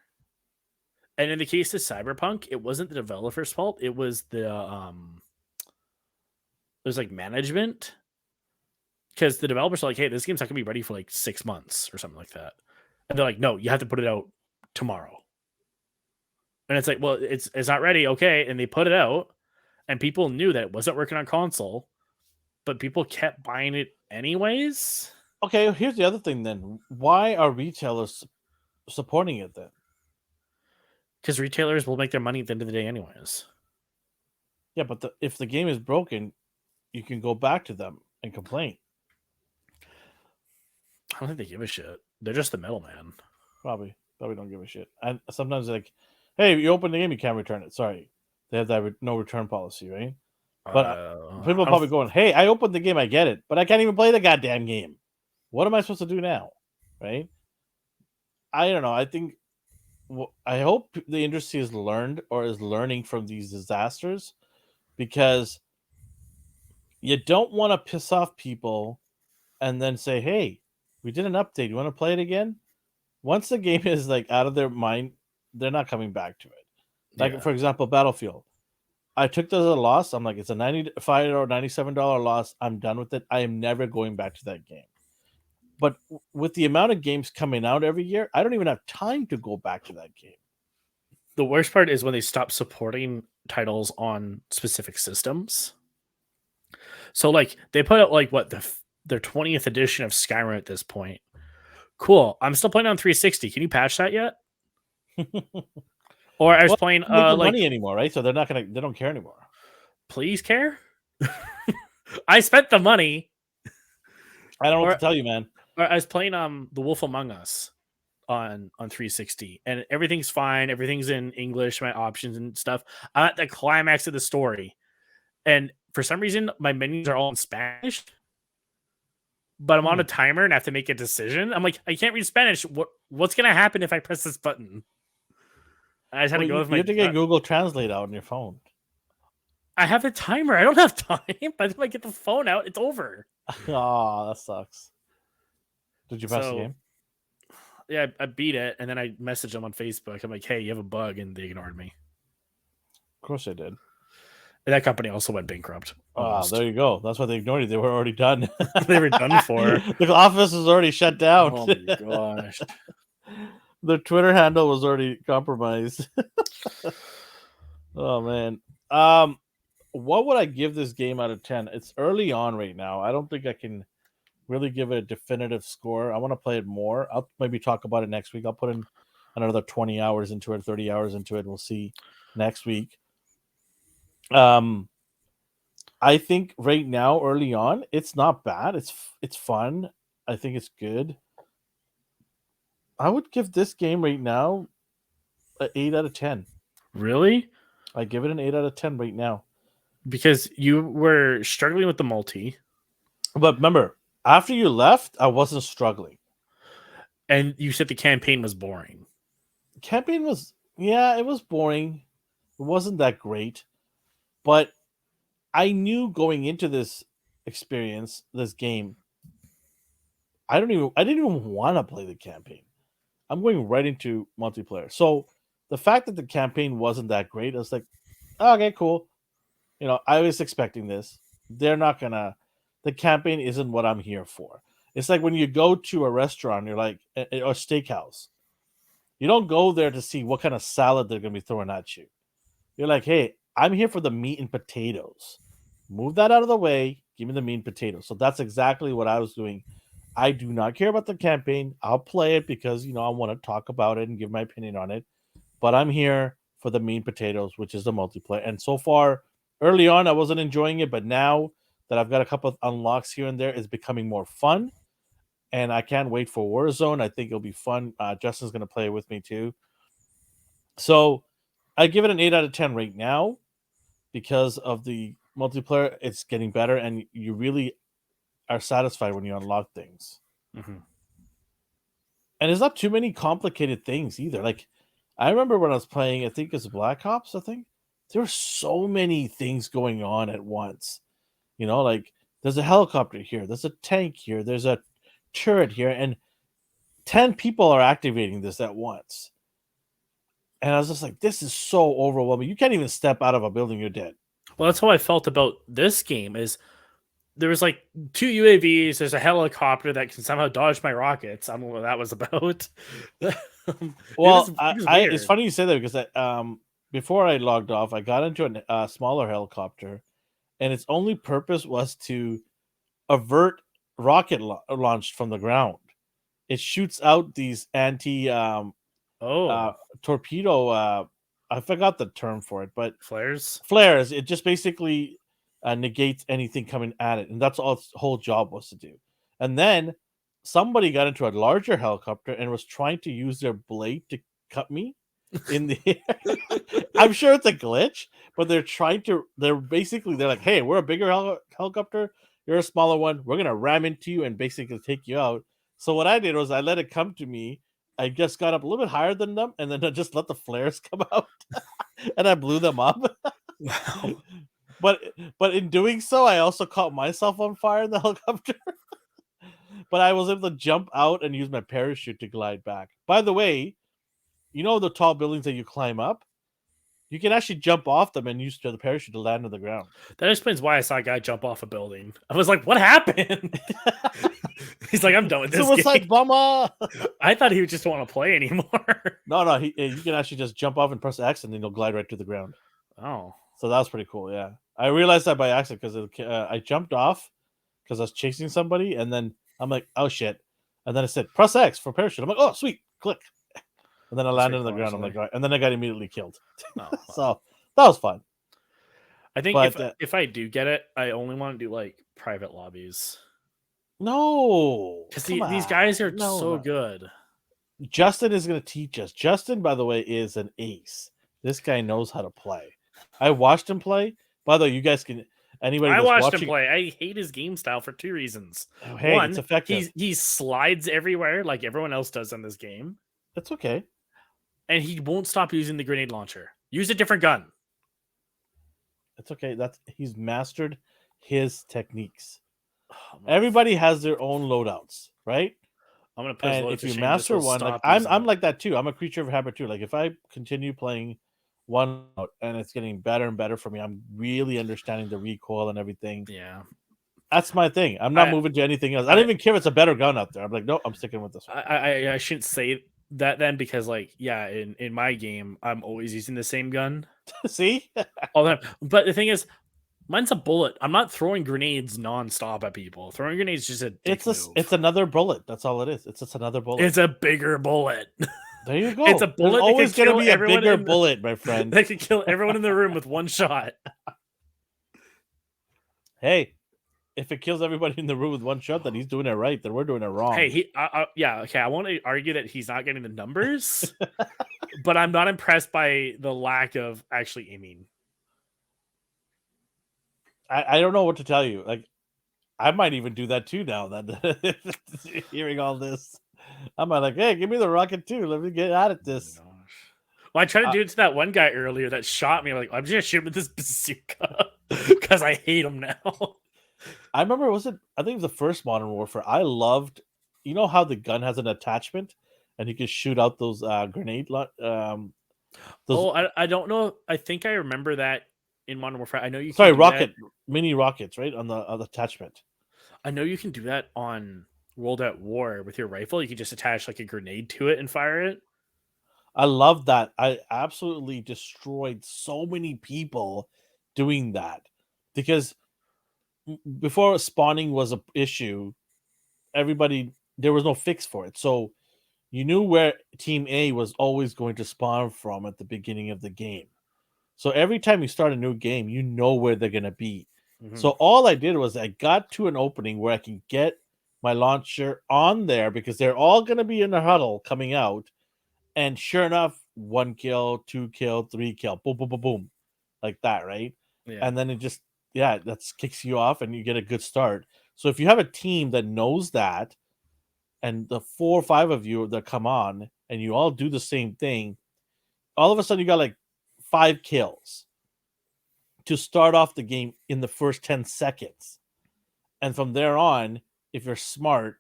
And in the case of Cyberpunk, it wasn't the developer's fault. It was like management, because the developers are like, hey, this game's not gonna be ready for like 6 months or something like that, and they're like, no, you have to put it out tomorrow. And it's like, well, it's not ready, okay, and they put it out, and people knew that it wasn't working on console, but people kept buying it anyways. Okay, here's the other thing then. Why are retailers supporting it then? Because retailers will make their money at the end of the day anyways. Yeah, but if the game is broken, you can go back to them and complain. I don't think they give a shit. They're just the middleman. Probably don't give a shit. And sometimes they're like, hey, you open the game, you can't return it. Sorry. They have that no return policy, right? But people are probably going, hey, I opened the game, I get it, but I can't even play the goddamn game. What am I supposed to do now? Right? I don't know. I hope the industry has learned or is learning from these disasters, because you don't want to piss off people and then say, hey, we did an update. You want to play it again? Once the game is like out of their mind, they're not coming back to it. Like, for example, Battlefield. I took this as a loss. I'm like, it's a $95 or $97 loss. I'm done with it. I am never going back to that game. But with the amount of games coming out every year, I don't even have time to go back to that game. The worst part is when they stop supporting titles on specific systems. So, like, they put out like their 20th edition of Skyrim at this point. Cool. I'm still playing on 360. Can you patch that yet? Or I was playing like money anymore, right? So they don't care anymore. Please care. I spent the money. I don't know what to tell you, man. Or I was playing The Wolf Among Us on 360, and everything's fine. Everything's in English, my options and stuff. I'm at the climax of the story, and for some reason, my menus are all in Spanish. But I'm on a timer and I have to make a decision. I'm like, I can't read Spanish. What's gonna happen if I press this button? I just had to go with my. You have to get Google Translate out on your phone. I have a timer. I don't have time. By the time I get the phone out, it's over. Oh, that sucks. Did you pass the game? Yeah, I beat it, and then I messaged them on Facebook. I'm like, hey, you have a bug, and they ignored me. Of course they did. And that company also went bankrupt. Almost. There you go. That's why they ignored you. They were already done. They were done for. The office was already shut down. Oh my gosh. The Twitter handle was already compromised. Oh man. What would I give this game out of 10? It's early on right now. I don't think I can really give it a definitive score. I want to play it more. I'll maybe talk about it next week. I'll put in another 20 hours into it, 30 hours into it. We'll see next week. I think right now, early on, it's not bad. It's fun. I think it's good. I would give this game right now an 8 out of 10. Really? I give it an 8 out of 10 right now. Because you were struggling with the multi. But remember, after you left, I wasn't struggling. And you said the campaign was boring. Campaign was, it was boring. It wasn't that great. But I knew going into this experience, this game, I didn't even want to play the campaign. I'm going right into multiplayer. So the fact that the campaign wasn't that great, I was like, oh, okay, cool. I was expecting this. The campaign isn't what I'm here for. It's like when you go to a restaurant, you're like, or steakhouse. You don't go there to see what kind of salad they're going to be throwing at you. You're like, hey, I'm here for the meat and potatoes. Move that out of the way. Give me the meat and potatoes. So that's exactly what I was doing. I do not care about the campaign. I'll play it because, I want to talk about it and give my opinion on it. But I'm here for the meat and potatoes, which is the multiplayer. And so far, early on, I wasn't enjoying it. But now that I've got a couple of unlocks here and there, it's becoming more fun. And I can't wait for Warzone. I think it'll be fun. Justin's going to play with me too. So I give it an 8 out of 10 right now because of the multiplayer. It's getting better, and you really are satisfied when you unlock things. Mm-hmm. And there's not too many complicated things either. Like, I remember when I was playing, I think it's Black Ops, there were so many things going on at once. Like There's a helicopter here. There's a tank here. There's a turret here, and 10 people are activating this at once. And I was just like, this is so overwhelming. You can't even step out of a building, you're dead. Well, that's how I felt about this game. Is there was like 2 UAVs. There's a helicopter that can somehow dodge my rockets. I don't know what that was about. Well, it was it's weird. funny you say that because before I logged off, I got into a smaller helicopter, and its only purpose was to avert rocket launched from the ground. It shoots out these anti Oh, torpedo. I forgot the term for it, but flares. flares. It just basically negates anything coming at it, and that's all its whole job was to do. And then somebody got into a larger helicopter and was trying to use their blade to cut me in the air. I'm sure it's a glitch, but they're trying to. They're like, "Hey, we're a bigger helicopter. You're a smaller one. We're gonna ram into you and basically take you out." So what I did was I let it come to me. I just got up a little bit higher than them, and then I just let the flares come out, and I blew them up. Wow. But in doing so, I also caught myself on fire in the helicopter. But I was able to jump out and use my parachute to glide back. By the way, you know the tall buildings that you climb up? You can actually jump off them and use the parachute to land on the ground. That explains why I saw a guy jump off a building. I was like, "What happened?" He's like, "I'm done with this Suicide game." bomber! I thought he would just want to play anymore. No, you can actually just jump off and press X, and then you'll glide right to the ground. Oh, So that was pretty cool. Yeah, I realized that by accident because I jumped off because I was chasing somebody, and then I'm like, "Oh shit!" And then it said press X for parachute. I'm like, "Oh sweet, click!" And then I That's landed pretty on the cool, ground. I'm like, actually. all right. And then I got immediately killed. Oh, wow. So that was fun. I think But if I do get it, I only want to do like private lobbies no, because come these on, guys are so no. good. Justin is going to teach us. Justin, by the way, is an ace. This guy knows how to play. I watched him play. By the way, you guys can. Anybody I that's watched him watching, play. I hate his game style for 2 reasons. oh, hey, it's One, effective. he slides everywhere like everyone else does in this game, It's okay. and he won't stop using the grenade launcher. Use a different gun. It's okay. He's mastered his techniques. Oh, Everybody has their own loadouts, right? I'm gonna put his And load if to you shame. Just master will one, like stop using I'm it. like that too. I'm a creature of habit too. Like if I continue playing one out and it's getting better and better for me, I'm really understanding the recoil and everything. Yeah, That's my thing. I'm not I moving to anything else. I don't even care if it's a better gun out there. I'm like, no, I'm sticking with this one. I shouldn't say that then because like yeah, in my game I'm always using the same gun See, all the time. But the thing is, mine's a bullet. I'm not throwing grenades nonstop at people. Throwing grenades is just a dick move. it's another bullet. That's all it is. It's just another bullet. It's a bigger bullet. There you It's a go. There's bullet that can always going to kill be a everyone bigger in the, bullet, my friend. that can kill everyone in the room with one shot. Hey, if it kills everybody in the room with one shot, then he's doing it right. Then we're doing it wrong. Hey, yeah, okay. I won't argue that he's not getting the numbers, but I'm not impressed by the lack of actually aiming. I don't know what to tell you. Like, I might even do that too now. That hearing all this, I might like, hey, give me the rocket too. Let me get at this. Oh my gosh. Well, I tried to do it to that one guy earlier that shot me. I'm like, I'm just gonna shoot him with this bazooka because I hate him now. I remember, I think it was the first Modern Warfare. I loved, you know how the gun has an attachment and you can shoot out those those I don't know. I think I remember that in Modern Warfare. I know you can sorry, do that. mini rockets, right on the attachment. I know you can do that on World at War with your rifle. You can just attach like a grenade to it and fire it. I love that. I absolutely destroyed so many people doing that because before spawning was a issue, there was no fix for it. So you knew where team A was always going to spawn from at the beginning of the game. So every time you start a new game, you know where they're going to be. Mm-hmm. So all I did was I got to an opening where I can get my launcher on there because they're all going to be in a huddle coming out. And sure enough, 1 kill, 2 kill, 3 kill, boom, boom, boom, boom, like that, right? Yeah. And then it just, that kicks you off and you get a good start. So if you have a team that knows that, and the 4 or 5 of you that come on, and you all do the same thing, all of a sudden you got like 5 kills to start off the game in the first 10 seconds. And from there on, if you're smart,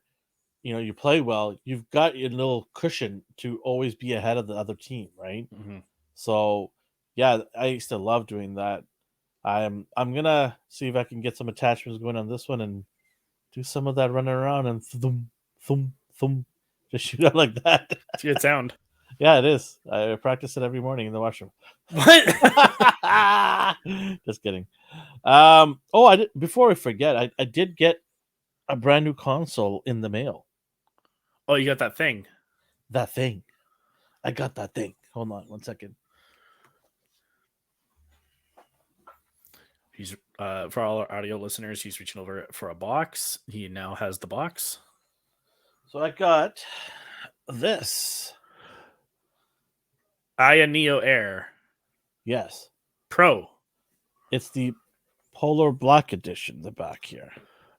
you play well, you've got your little cushion to always be ahead of the other team, right? Mhm. So, yeah, I used to love doing that. I'm gonna see if I can get some attachments going on this one and do some of that running around and thum thum thum, just shoot out like that. It's a good sound. Yeah, it is. I practice it every morning in the washroom. What? Just kidding. I did, before I forget, I did get a brand new console in the mail. Oh, you got that thing. That thing. I got that thing. Hold on 1 second. He's for all our audio listeners, he's reaching over for a box. He now has the box. So I got this. Aya Neo Air Yes. Pro. It's the Polar Black Edition, the back here.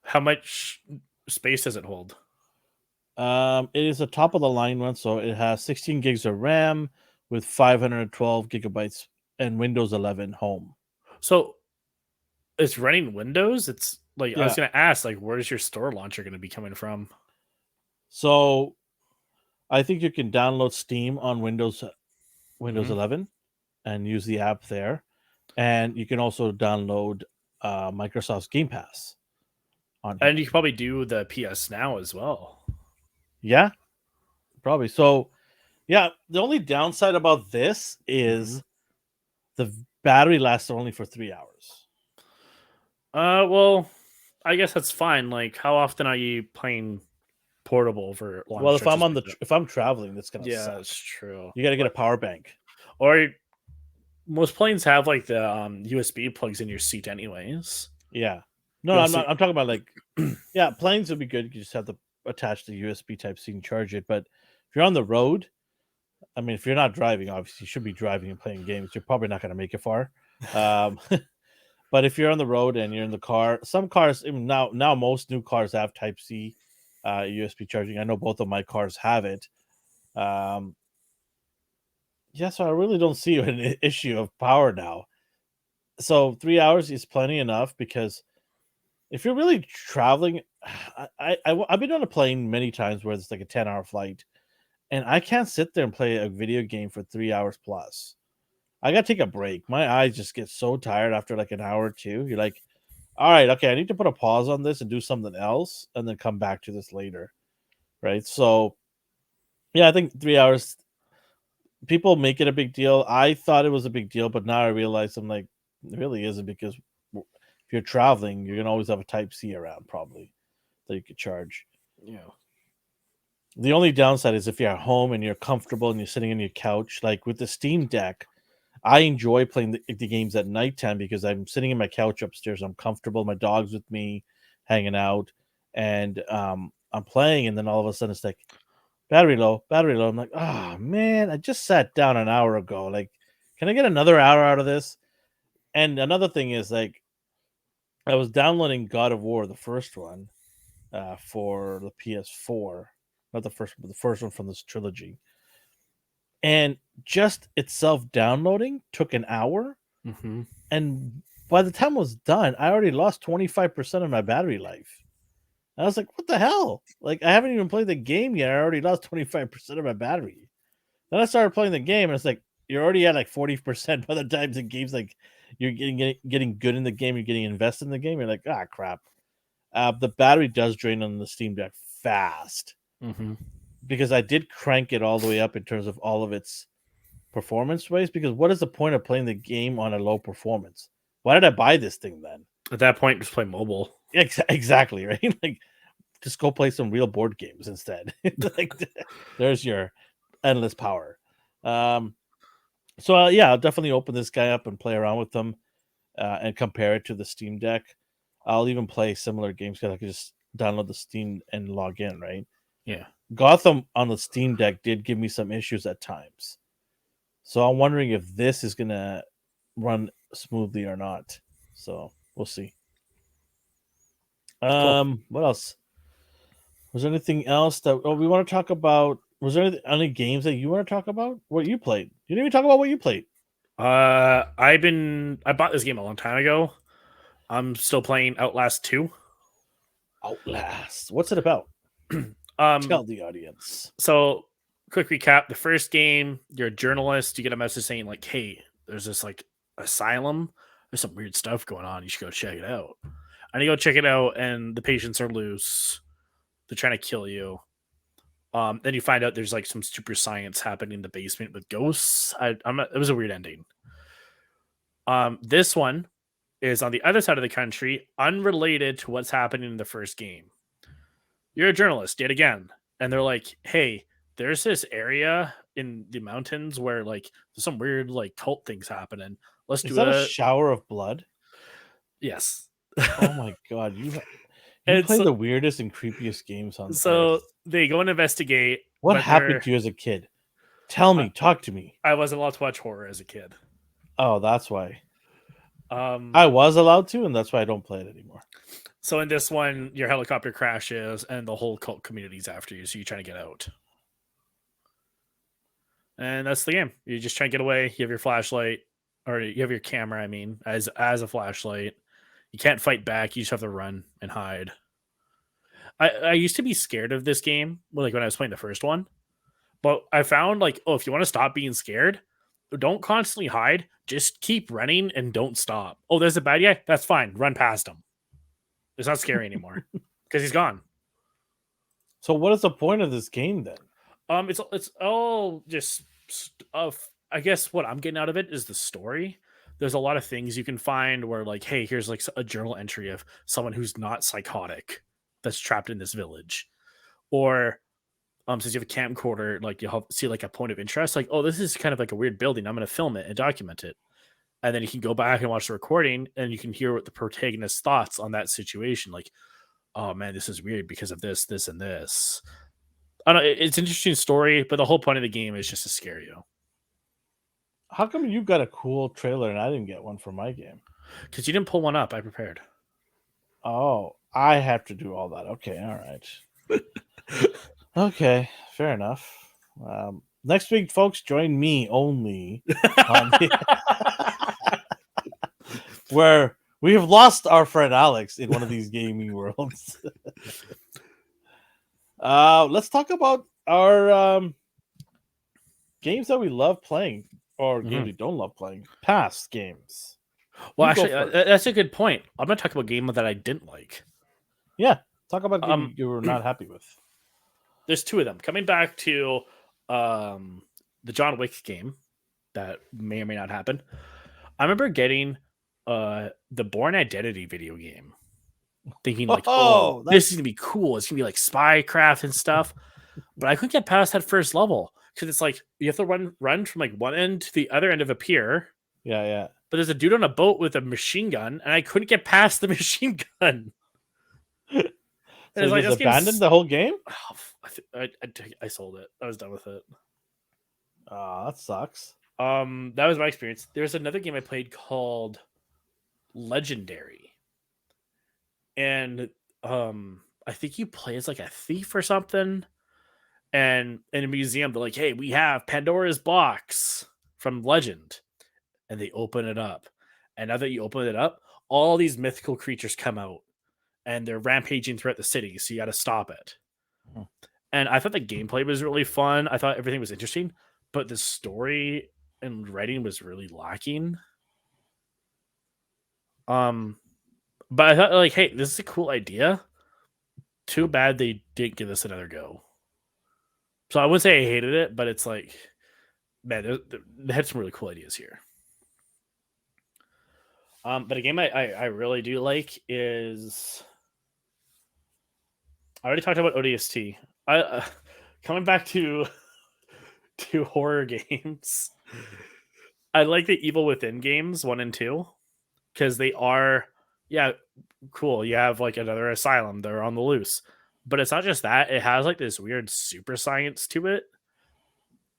How much space does it hold? It is a top of the line one, so it has 16 gigs of RAM with 512 gigabytes and Windows 11 Home. So it's running Windows. It's like I was Yeah. gonna ask, like, where's your store launcher going to be coming from? So I think you can download Steam on Windows Mhm. 11 and use the app there, and you can also download Microsoft's Game Pass on here. And you can probably do the PS Now as well. Yeah, probably. So, yeah, the only downside about this is the battery lasts only for 3 hours. Well, I guess that's fine. Like, how often are you playing portable for long Well, if I'm stretches on like the that? if I'm traveling, that's gonna Yeah, suck. that's true. You got to get a power bank. Or most planes have like the USB plugs in your seat, anyways. Yeah. No, You I'm also, not. I'm talking about like, yeah, planes would be good. You just have to attach the USB Type C and charge it. But if you're on the road, I mean, if you're not driving, obviously you should be driving and playing games. You're probably not going to make it far. Um, but if you're on the road and you're in the car, some cars now most new cars have Type C USB charging. I know both of my cars have it. Um, yeah, so I really don't see an issue of power now. So 3 hours is plenty enough because if you're really traveling, I've been on a plane many times where it's like a 10-hour flight, and I can't sit there and play a video game for 3 hours plus. I gotta take a break. My eyes just get so tired after like an hour or two. You're like, all right, okay, I need to put a pause on this and do something else, and then come back to this later, right? So, yeah, I think 3 hours. People make it a big deal. I thought it was a big deal, but now I realize I'm like, it really isn't because if you're traveling, you're gonna always have a Type C around probably that you could charge. yeah. The only downside is if you're at home and you're comfortable and you're sitting on your couch, like with the Steam Deck, I enjoy playing the games at nighttime because I'm sitting in my couch upstairs. I'm comfortable. My dog's with me, hanging out, and I'm playing. And then all of a sudden, it's like battery low, battery low. I'm like, oh man, I just sat down an hour ago. Like, can I get another hour out of this? And another thing is like, I was downloading God of War, the first one, for the PS4, not the first, but the first one from this trilogy. And just itself downloading took an hour. Mm-hmm. And by the time it was done, I already lost 25% of my battery life. And I was like, what the hell? Like, I haven't even played the game yet. I already lost 25% of my battery. Then I started playing the game, and it's like, you're already at like 40% by the time the game's like, you're getting good in the game, you're getting invested in the game. You're like, ah, crap. The battery does drain on the Steam Deck fast Mm-hmm. because I did crank it all the way up in terms of all of its performance ways. Because what is the point of playing the game on a low performance? Why did I buy this thing then? At that point, just play mobile. Exactly, right? Like, just go play some real board games instead. Like, there's your endless power. So yeah, I'll definitely open this guy up and play around with them and compare it to the Steam Deck. I'll even play similar games because I could just download the Steam and log in, right? Yeah. Gotham on the Steam Deck did give me some issues at times. So I'm wondering if this is gonna run smoothly or not. So we'll see. Cool. What else? Was there anything else that we want to talk about? Was there any games that you want to talk about? What you played? You didn't even talk about what you played. I bought this game a long time ago. I'm still playing Outlast 2. Outlast. What's it about? Um, Tell the audience. so quick recap: the first game, you're a journalist. You get a message saying like, "Hey, there's this like asylum. There's some weird stuff going on. You should go check it out." And you go check it out, and the patients are loose. They're trying to kill you. Then you find out there's like some super science happening in the basement with ghosts. It was a weird ending. This one is on the other side of the country, unrelated to what's happening in the first game. You're a journalist yet again, and they're like, "Hey, there's this area in the mountains where like there's some weird like cult things happening. Let's Is do that a a shower of blood? yes." Oh my god, you And play the weirdest and creepiest games on so earth. they go and investigate. What but happened to you as a kid? Tell me, talk to me. I wasn't allowed to watch horror as a kid. Oh, that's why. Um, I was allowed to, and that's why I don't play it anymore. So in this one, your helicopter crashes and the whole cult community's after you, so you're trying to get out. And that's the game. You just try to get away. You have your flashlight, or you have your camera, I mean, as a flashlight. You can't fight back. You just have to run and hide. I used to be scared of this game, like when I was playing the first one. But I found like, oh, if you want to stop being scared, don't constantly hide. Just keep running and don't stop. Oh, there's a bad guy? That's fine. Run past him. It's not scary anymore because he's gone. So, what is the point of this game then? It's all just I guess what I'm getting out of it is the story. There's a lot of things you can find where like, hey, here's like a journal entry of someone who's not psychotic that's trapped in this village, or since you have a camcorder, like you'll see like a point of interest, like, oh, this is kind of like a weird building. I'm going to film it and document it, and then you can go back and watch the recording, and you can hear what the protagonist's thoughts on that situation, like, oh man, this is weird because of this, this, and this. I don't know. It's an interesting story, but the whole point of the game is just to scare you. How come you got a cool trailer and I didn't get one for my game? Because you didn't pull one up. I prepared. Oh, I have to do all that. Okay, all right. Okay, fair enough. Next week, folks, join me only on where we have lost our friend Alex in one of these gaming worlds. Let's talk about our games that we love playing or games we don't love playing. Past games. Well, actually, that's a good point. I'm going to talk about a game that I didn't like. Yeah, talk about a game you were not happy with. There's two of them. Coming back to the John Wick game that may or may not happen. I remember getting the Bourne Identity video game. Thinking like, oh, this is going to be cool. It's going to be like spycraft and stuff. But I couldn't get past that first level. Because it's like, you have to run from like one end to the other end of a pier. Yeah, yeah. But there's a dude on a boat with a machine gun, and I couldn't get past the machine gun. So you like, just abandoned the whole game? Oh, I sold it. I was done with it. Oh, that sucks. That was my experience. There's another game I played called Legendary. And I think you play as like a thief or something. And in a museum, they're like, hey, we have Pandora's box from Legend. And they open it up. And now that you open it up, all these mythical creatures come out. And they're rampaging throughout the city. So you got to stop it. Hmm. And I thought the gameplay was really fun. I thought everything was interesting. But the story and writing was really lacking. But I thought, like, hey, this is a cool idea. Too bad they didn't give us another go. So I wouldn't say I hated it, but it's like, man, they had some really cool ideas here. But a game I really do like is, I already talked about ODST. Coming back to horror games, I like the Evil Within games 1 and 2 because they are, yeah, cool. You have like another asylum. They're on the loose. But it's not just that. It has like this weird super science to it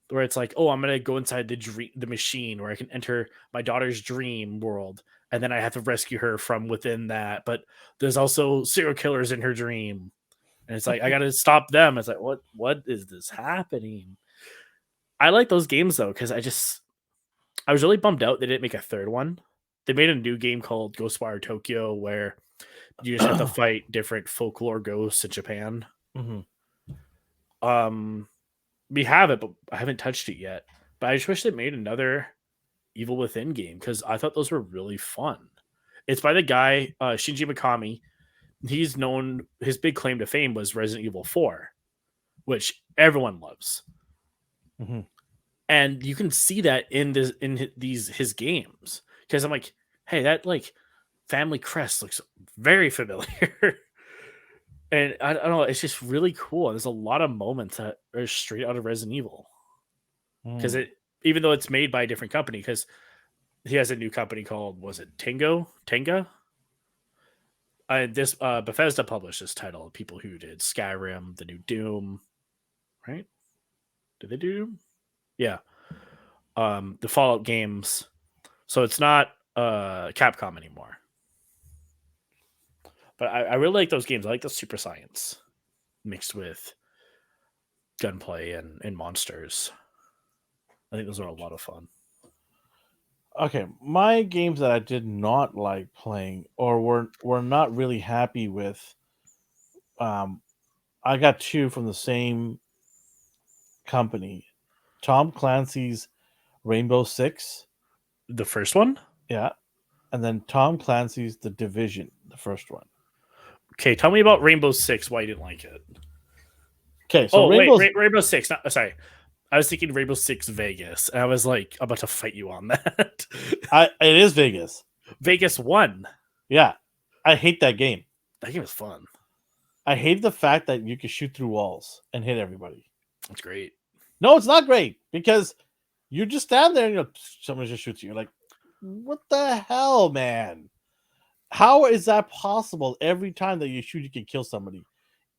where it's like, oh, I'm going to go inside the machine where I can enter my daughter's dream world. And then I have to rescue her from within that. But there's also serial killers in her dream. And it's like, I got to stop them. It's like, what is this happening? I like those games though, because I was really bummed out they didn't make a third one. They made a new game called Ghostwire Tokyo where You just have to fight different folklore ghosts in Japan. Mm-hmm. We have it, but I haven't touched it yet. But I just wish they made another Evil Within game because I thought those were really fun. It's by the guy Shinji Mikami. He's known, his big claim to fame was Resident Evil 4, which everyone loves. Mm-hmm. And you can see that in his games because I'm like, hey, that like family crest looks very familiar. And I don't know, it's just really cool. There's a lot of moments that are straight out of Resident Evil because it, even though it's made by a different company, because he has a new company called, was it Tenga? This Bethesda published this title. People who did Skyrim, the new Doom, right? Did they do Doom? Yeah. The Fallout games. So it's not Capcom anymore. But I really like those games. I like the super science mixed with gunplay and monsters. I think those are a lot of fun. Okay, my games that I did not like playing or were not really happy with, I got two from the same company. Tom Clancy's Rainbow Six, The first one? yeah, and then Tom Clancy's The Division, the first one. Okay, tell me about Rainbow Six, why you didn't like it. Okay, so Rainbow Six. Sorry. I was thinking Rainbow Six Vegas, and I was like about to fight you on that. It is Vegas. Vegas 1. Yeah, I hate that game. That game was fun. I hate the fact that you can shoot through walls and hit everybody. That's great. No, it's not great because you just stand there and someone just shoots you. You're like, what the hell, man? How is that possible? Every time that you shoot, you can kill somebody.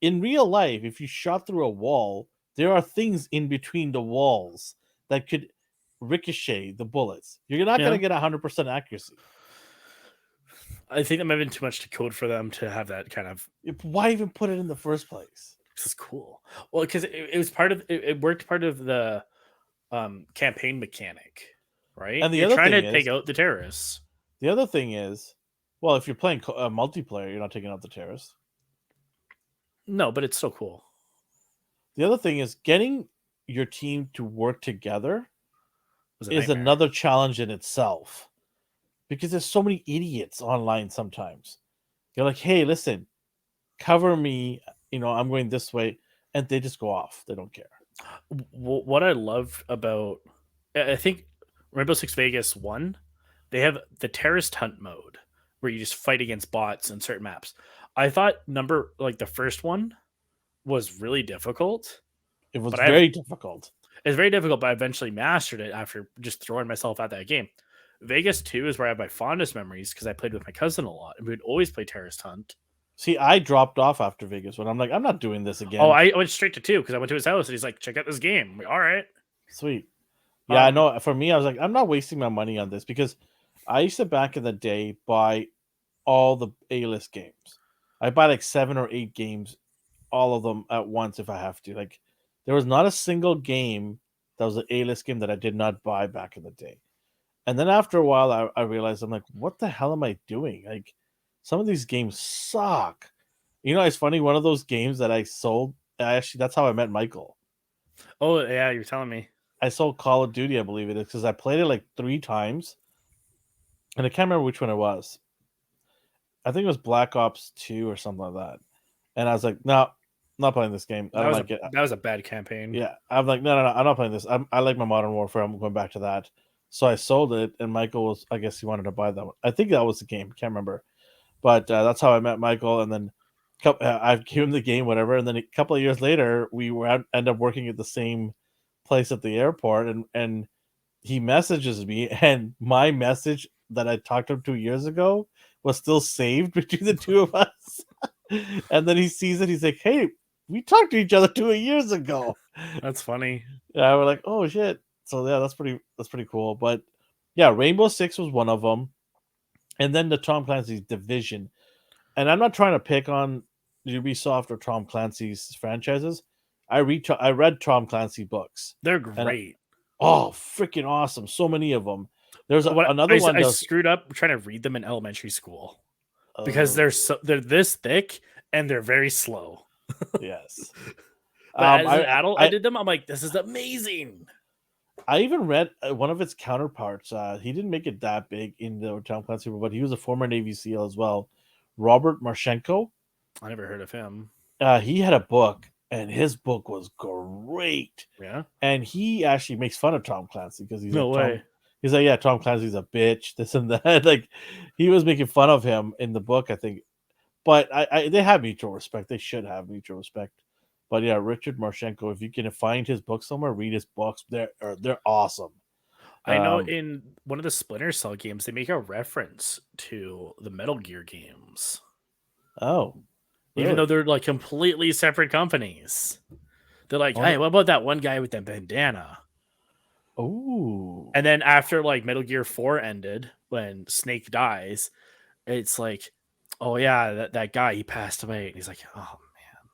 In real life, if you shot through a wall, there are things in between the walls that could ricochet the bullets. You're not going to get 100% accuracy. I think that might have been too much to code for them to have that kind of. Why even put it in the first place? This is cool. Well, because it was part of it worked part of the campaign mechanic, right? And you're trying to take out the terrorists. The other thing is, well, if you're playing multiplayer, you're not taking out the terrorists. No, but it's still cool. The other thing is getting your team to work together is another challenge in itself. Because there's so many idiots online sometimes. You're like, hey, listen, cover me. I'm going this way. And they just go off. They don't care. What I loved about, I think Rainbow Six Vegas 1, they have the terrorist hunt mode where you just fight against bots in certain maps. I thought the first one was really difficult. It was very difficult. It's very difficult, but I eventually mastered it after just throwing myself at that game. Vegas 2 is where I have my fondest memories because I played with my cousin a lot and we would always play Terrorist Hunt. See, I dropped off after Vegas when I'm like, I'm not doing this again. Oh, I went straight to 2 because I went to his house and he's like, check out this game. I'm like, all right. Sweet. Yeah, I know. For me, I was like, I'm not wasting my money on this because I used to back in the day buy all the A-list games. I buy like 7 or 8 games, all of them at once if I have to. Like, there was not a single game that was an A-list game that I did not buy back in the day. And then after a while, I realized, I'm like, what the hell am I doing? Like, some of these games suck. It's funny. One of those games that I sold, that's how I met Michael. Oh, yeah, you're telling me. I sold Call of Duty, I believe it is, because I played it like 3 times. And I can't remember which one it was. I think it was Black Ops 2 or something like that. And I was like, no, I'm not playing this game. I don't like it. That was a bad campaign. Yeah. I'm like, no, I'm not playing this. I like my Modern Warfare. I'm going back to that. So I sold it, and Michael I guess he wanted to buy that one. I think that was the game. Can't remember. But that's how I met Michael. And then I gave him the game, whatever. And then a couple of years later, we end up working at the same place at the airport. And he messages me, and my message that I talked to him 2 years ago was still saved between the two of us. And then he sees it. He's like, hey, we talked to each other 2 years ago. That's funny. Yeah, we're like, oh, shit. So yeah, that's pretty cool. But yeah, Rainbow Six was one of them, and then the Tom Clancy's Division. And I'm not trying to pick on Ubisoft or Tom Clancy's franchises. I read Tom Clancy books. They're great. Freaking awesome! So many of them. There's another one. I screwed up trying to read them in elementary school. because Oh, they're this thick and they're very slow. yes. But as an I, adult, I I did them. I'm like, this is amazing. I even read one of its counterparts. He didn't make it that big in the Tom Clancy, but he was a former Navy SEAL as well. Robert Marshenko. I never heard of him. He had a book, and his book was great. Yeah, And he actually makes fun of Tom Clancy because he's no like way. He's like, yeah, Tom Clancy's a bitch. This and that. Like, he was making fun of him in the book, I think. But they have mutual respect. They should have mutual respect. But yeah, Richard Marshenko. If you can find his book somewhere, read his books. They're awesome. I know Um, in one of the Splinter Cell games, they make a reference to the Metal Gear games, oh, even though really? they're like completely separate companies. They're like, Oh, hey, what about that one guy with the bandana? ooh. And then after like Metal Gear 4 ended, when Snake dies, it's like, oh yeah, that guy, he passed away. And he's like, oh man.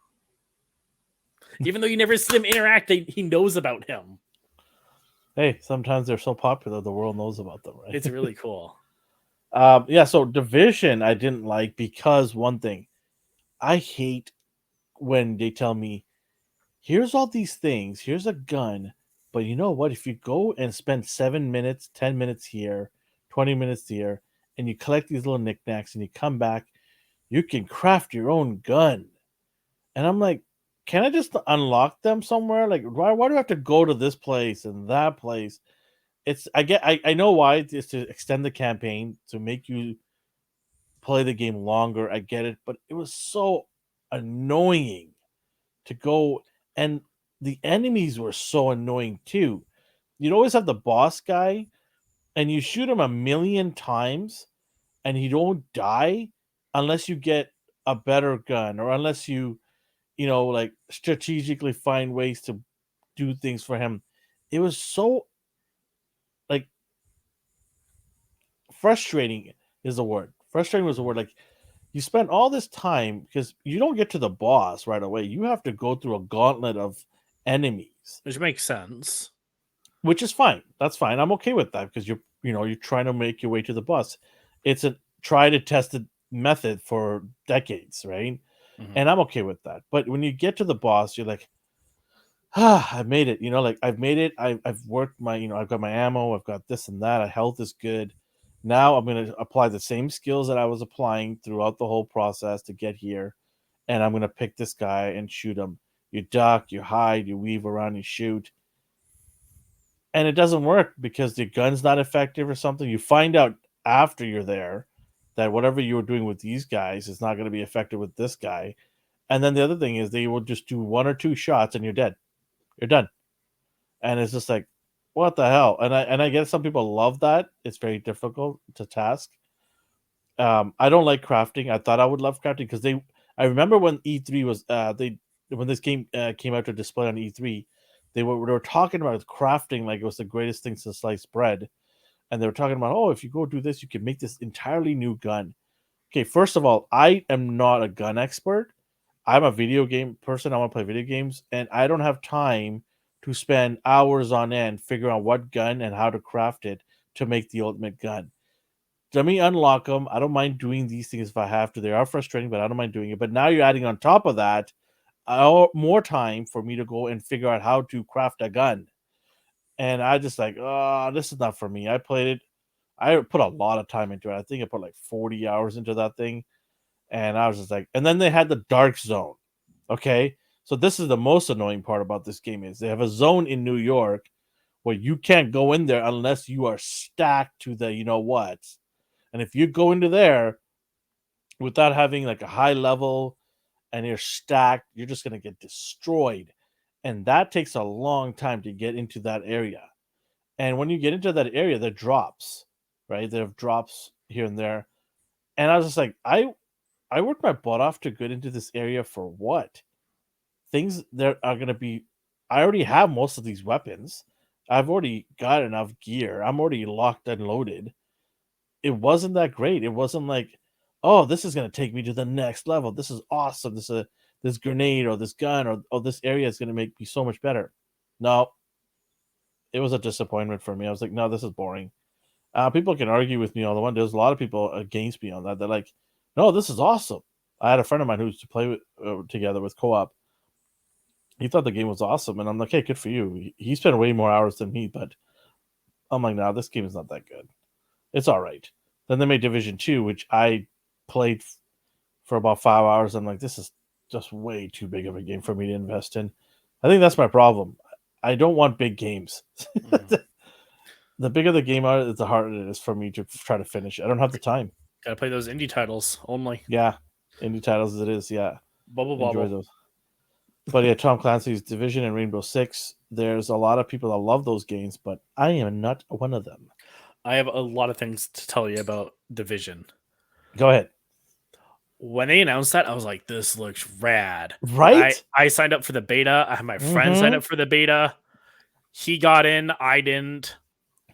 Even though you never see them interact, he knows about him. Hey, sometimes they're so popular the world knows about them, right? It's really cool. Yeah. So Division, I didn't like because one thing, I hate when they tell me, here's all these things, here's a gun, but you know what? If you go and spend 7 minutes, 10 minutes here, 20 minutes here, and you collect these little knickknacks, and you come back, you can craft your own gun. And I'm like, can I just unlock them somewhere? Like, why do I have to go to this place and that place? I know why it's to extend the campaign to make you play the game longer. I get it, but it was so annoying to go, and the enemies were so annoying too. You'd always have the boss guy, and you shoot him a million times, and he don't die unless you get a better gun, or unless like strategically find ways to do things for him. It was so, like, frustrating is the word. Frustrating was the word. Like, you spend all this time because you don't get to the boss right away. You have to go through a gauntlet of enemies, Which makes sense. which is fine. That's fine. I'm okay with that because you're trying to make your way to the boss. It's a tried and tested method for decades, right? Mhm. And I'm okay with that. But when you get to the boss, you're like, I've made it. Like, I've made it. I've worked my, I've got my ammo. I've got this and that. My health is good. Now I'm going to apply the same skills that I was applying throughout the whole process to get here, and I'm going to pick this guy and shoot him. You duck, you hide, you weave around, you shoot, and it doesn't work because the gun's not effective or something. You find out after you're there that whatever you were doing with these guys is not going to be effective with this guy. And then the other thing is they will just do one or two shots and you're dead. You're done. And it's just like, what the hell? And I guess some people love that. It's very difficult to task. I don't like crafting. I thought I would love crafting because I remember when E3 was when this game came out to display on E3, they were talking about crafting like it was the greatest thing since sliced bread, and they were talking about, oh, if you go do this, you can make this entirely new gun. Okay, first of all, I am not a gun expert. I'm a video game person. I want to play video games, and I don't have time to spend hours on end figuring out what gun and how to craft it to make the ultimate gun. Let me unlock them. I don't mind doing these things if I have to. They are frustrating, but I don't mind doing it. But now you're adding on top of that more time for me to go and figure out how to craft a gun. And I just like, oh, this is not for me. I played it. I put a lot of time into it. I think I put like 40 hours into that thing. And I was just like, and then they had the dark zone. Okay. So this is the most annoying part about this game is they have a zone in New York where you can't go in there unless you are stacked to the what. And if you go into there without having like a high level and you're stacked, you're just going to get destroyed. And that takes a long time to get into that area. And when you get into that area, there are drops, right? There are drops here and there. And I was just like, I worked my butt off to get into this area for what? Things that are going to be, I already have most of these weapons. I've already got enough gear. I'm already locked and loaded. It wasn't that great. It wasn't like, oh, this is going to take me to the next level. This is awesome. This grenade or this gun or this area is going to make me so much better. No, it was a disappointment for me. I was like, no, this is boring. People can argue with me all the one. There's a lot of people against me on that. They're like, no, this is awesome. I had a friend of mine who used to play together with co-op. He thought the game was awesome, and I'm like, hey, good for you. He spent way more hours than me, but I'm like, no, this game is not that good. It's all right. Then they made Division 2, which I played for about 5 hours. I'm like, this is just way too big of a game for me to invest in. I think that's my problem. I don't want big games. Mm. The bigger the game are, the harder it is for me to try to finish. I don't have the time. Gotta play those indie titles only. Yeah, indie titles as it is. Yeah, Bubble enjoy Bobble. those. But yeah, Tom Clancy's Division and Rainbow Six. There's a lot of people that love those games, but I am not one of them. I have a lot of things to tell you about Division. Go ahead. When they announced that, I was like, this looks rad. Right? I signed up for the beta. I had my friend sign up for the beta. He got in. I didn't.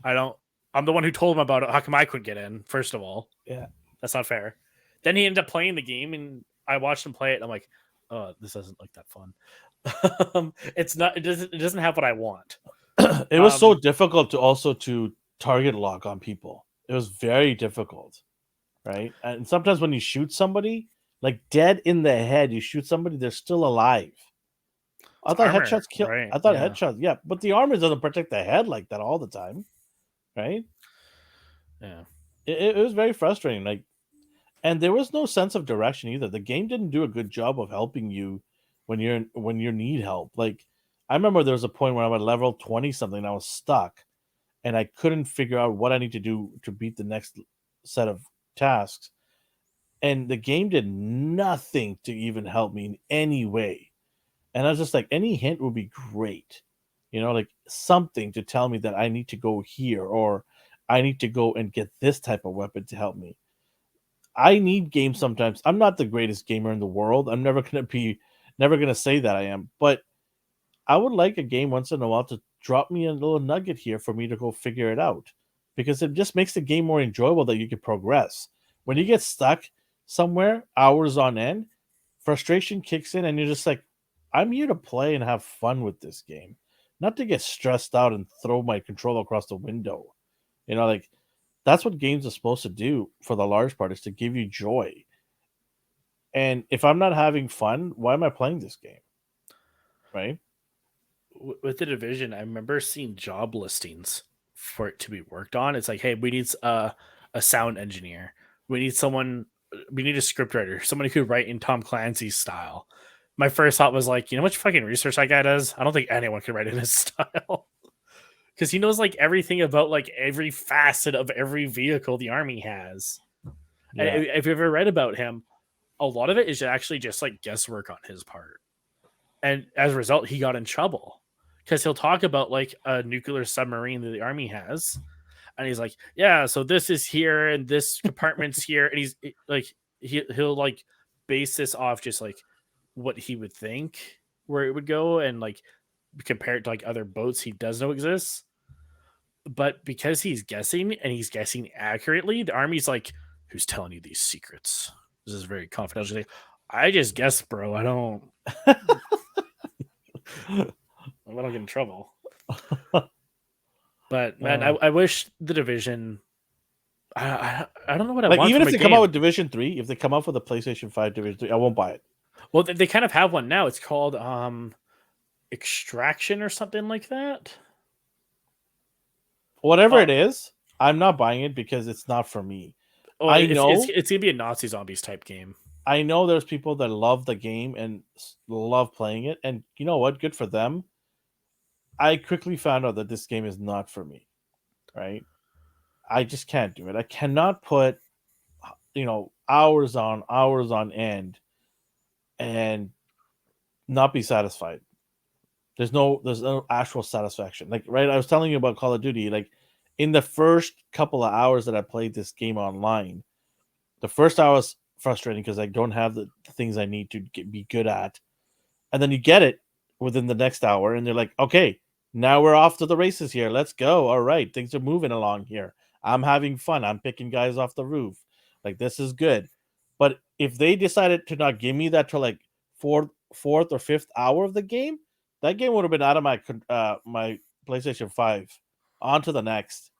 I'm the one who told him about it. How come I couldn't get in, first of all? Yeah. That's not fair. Then he ended up playing the game, and I watched him play it, and I'm like, oh, this doesn't look that fun. It's not. It doesn't have what I want. It was so difficult to target lock on people. It was very difficult, right? And sometimes when you shoot somebody, like dead in the head, you shoot somebody, they're still alive. I thought armor, headshots kill. right? I thought Yeah. headshots, yeah, but the armor doesn't protect the head like that all the time, right? Yeah. It was very frustrating. Like, and there was no sense of direction either. The game didn't do a good job of helping you when you need help. Like, I remember there was a point where I'm at level 20 something, and I was stuck, and I couldn't figure out what I need to do to beat the next set of tasks. And the game did nothing to even help me in any way. And I was just like, any hint would be great. Like something to tell me that I need to go here or I need to go and get this type of weapon to help me. I need games sometimes. I'm not the greatest gamer in the world. I'm never gonna say that I am, but I would like a game once in a while to drop me a little nugget here for me to go figure it out. Because it just makes the game more enjoyable that you can progress. When you get stuck somewhere hours on end, frustration kicks in and you're just like, I'm here to play and have fun with this game, not to get stressed out and throw my controller across the window. Like that's what games are supposed to do for the large part, is to give you joy. And if I'm not having fun, why am I playing this game? Right? With the Division, I remember seeing job listings for it to be worked on. It's like, hey, we need a sound engineer. We need someone. We need a scriptwriter, someone who could write in Tom Clancy's style. My first thought was like, you know how much fucking research that guy does? I don't think anyone could write in his style. Because he knows like everything about like every facet of every vehicle the army has. Yeah. And if you've ever read about him, a lot of it is actually just like guesswork on his part. And as a result, he got in trouble because he'll talk about like a nuclear submarine that the army has, and he's like, "Yeah, so this is here and this compartment's here," and he's like, he'll like base this off just like what he would think where it would go, and like compare it to like other boats he does know exists. But because he's guessing and he's guessing accurately, the army's like, "Who's telling you these secrets?" This is very confidential. I just guess, bro. I don't get in trouble. But man, I wish the Division. I don't know what I like want. Even from if a they come game. out with Division 3, if they come out with a PlayStation 5 Division 3, I won't buy it. Well, they kind of have one now. It's called Extraction or something like that. Whatever it is, I'm not buying it because it's not for me. Oh, I know it's gonna be a Nazi zombies type game. I know there's people that love the game and love playing it, and you know what? Good for them. I quickly found out that this game is not for me. Right? I just can't do it. I cannot put hours on end and not be satisfied. There's no actual satisfaction. Like, right, I was telling you about Call of Duty. Like, in the first couple of hours that I played this game online, the first hour was frustrating because I don't have the things I need to be good at. And then you get it within the next hour, and they're like, okay, now we're off to the races here. Let's go. All right, things are moving along here. I'm having fun. I'm picking guys off the roof. Like, this is good. But if they decided to not give me that till like fourth or fifth hour of the game, that game would have been out of my PlayStation 5. On to the next.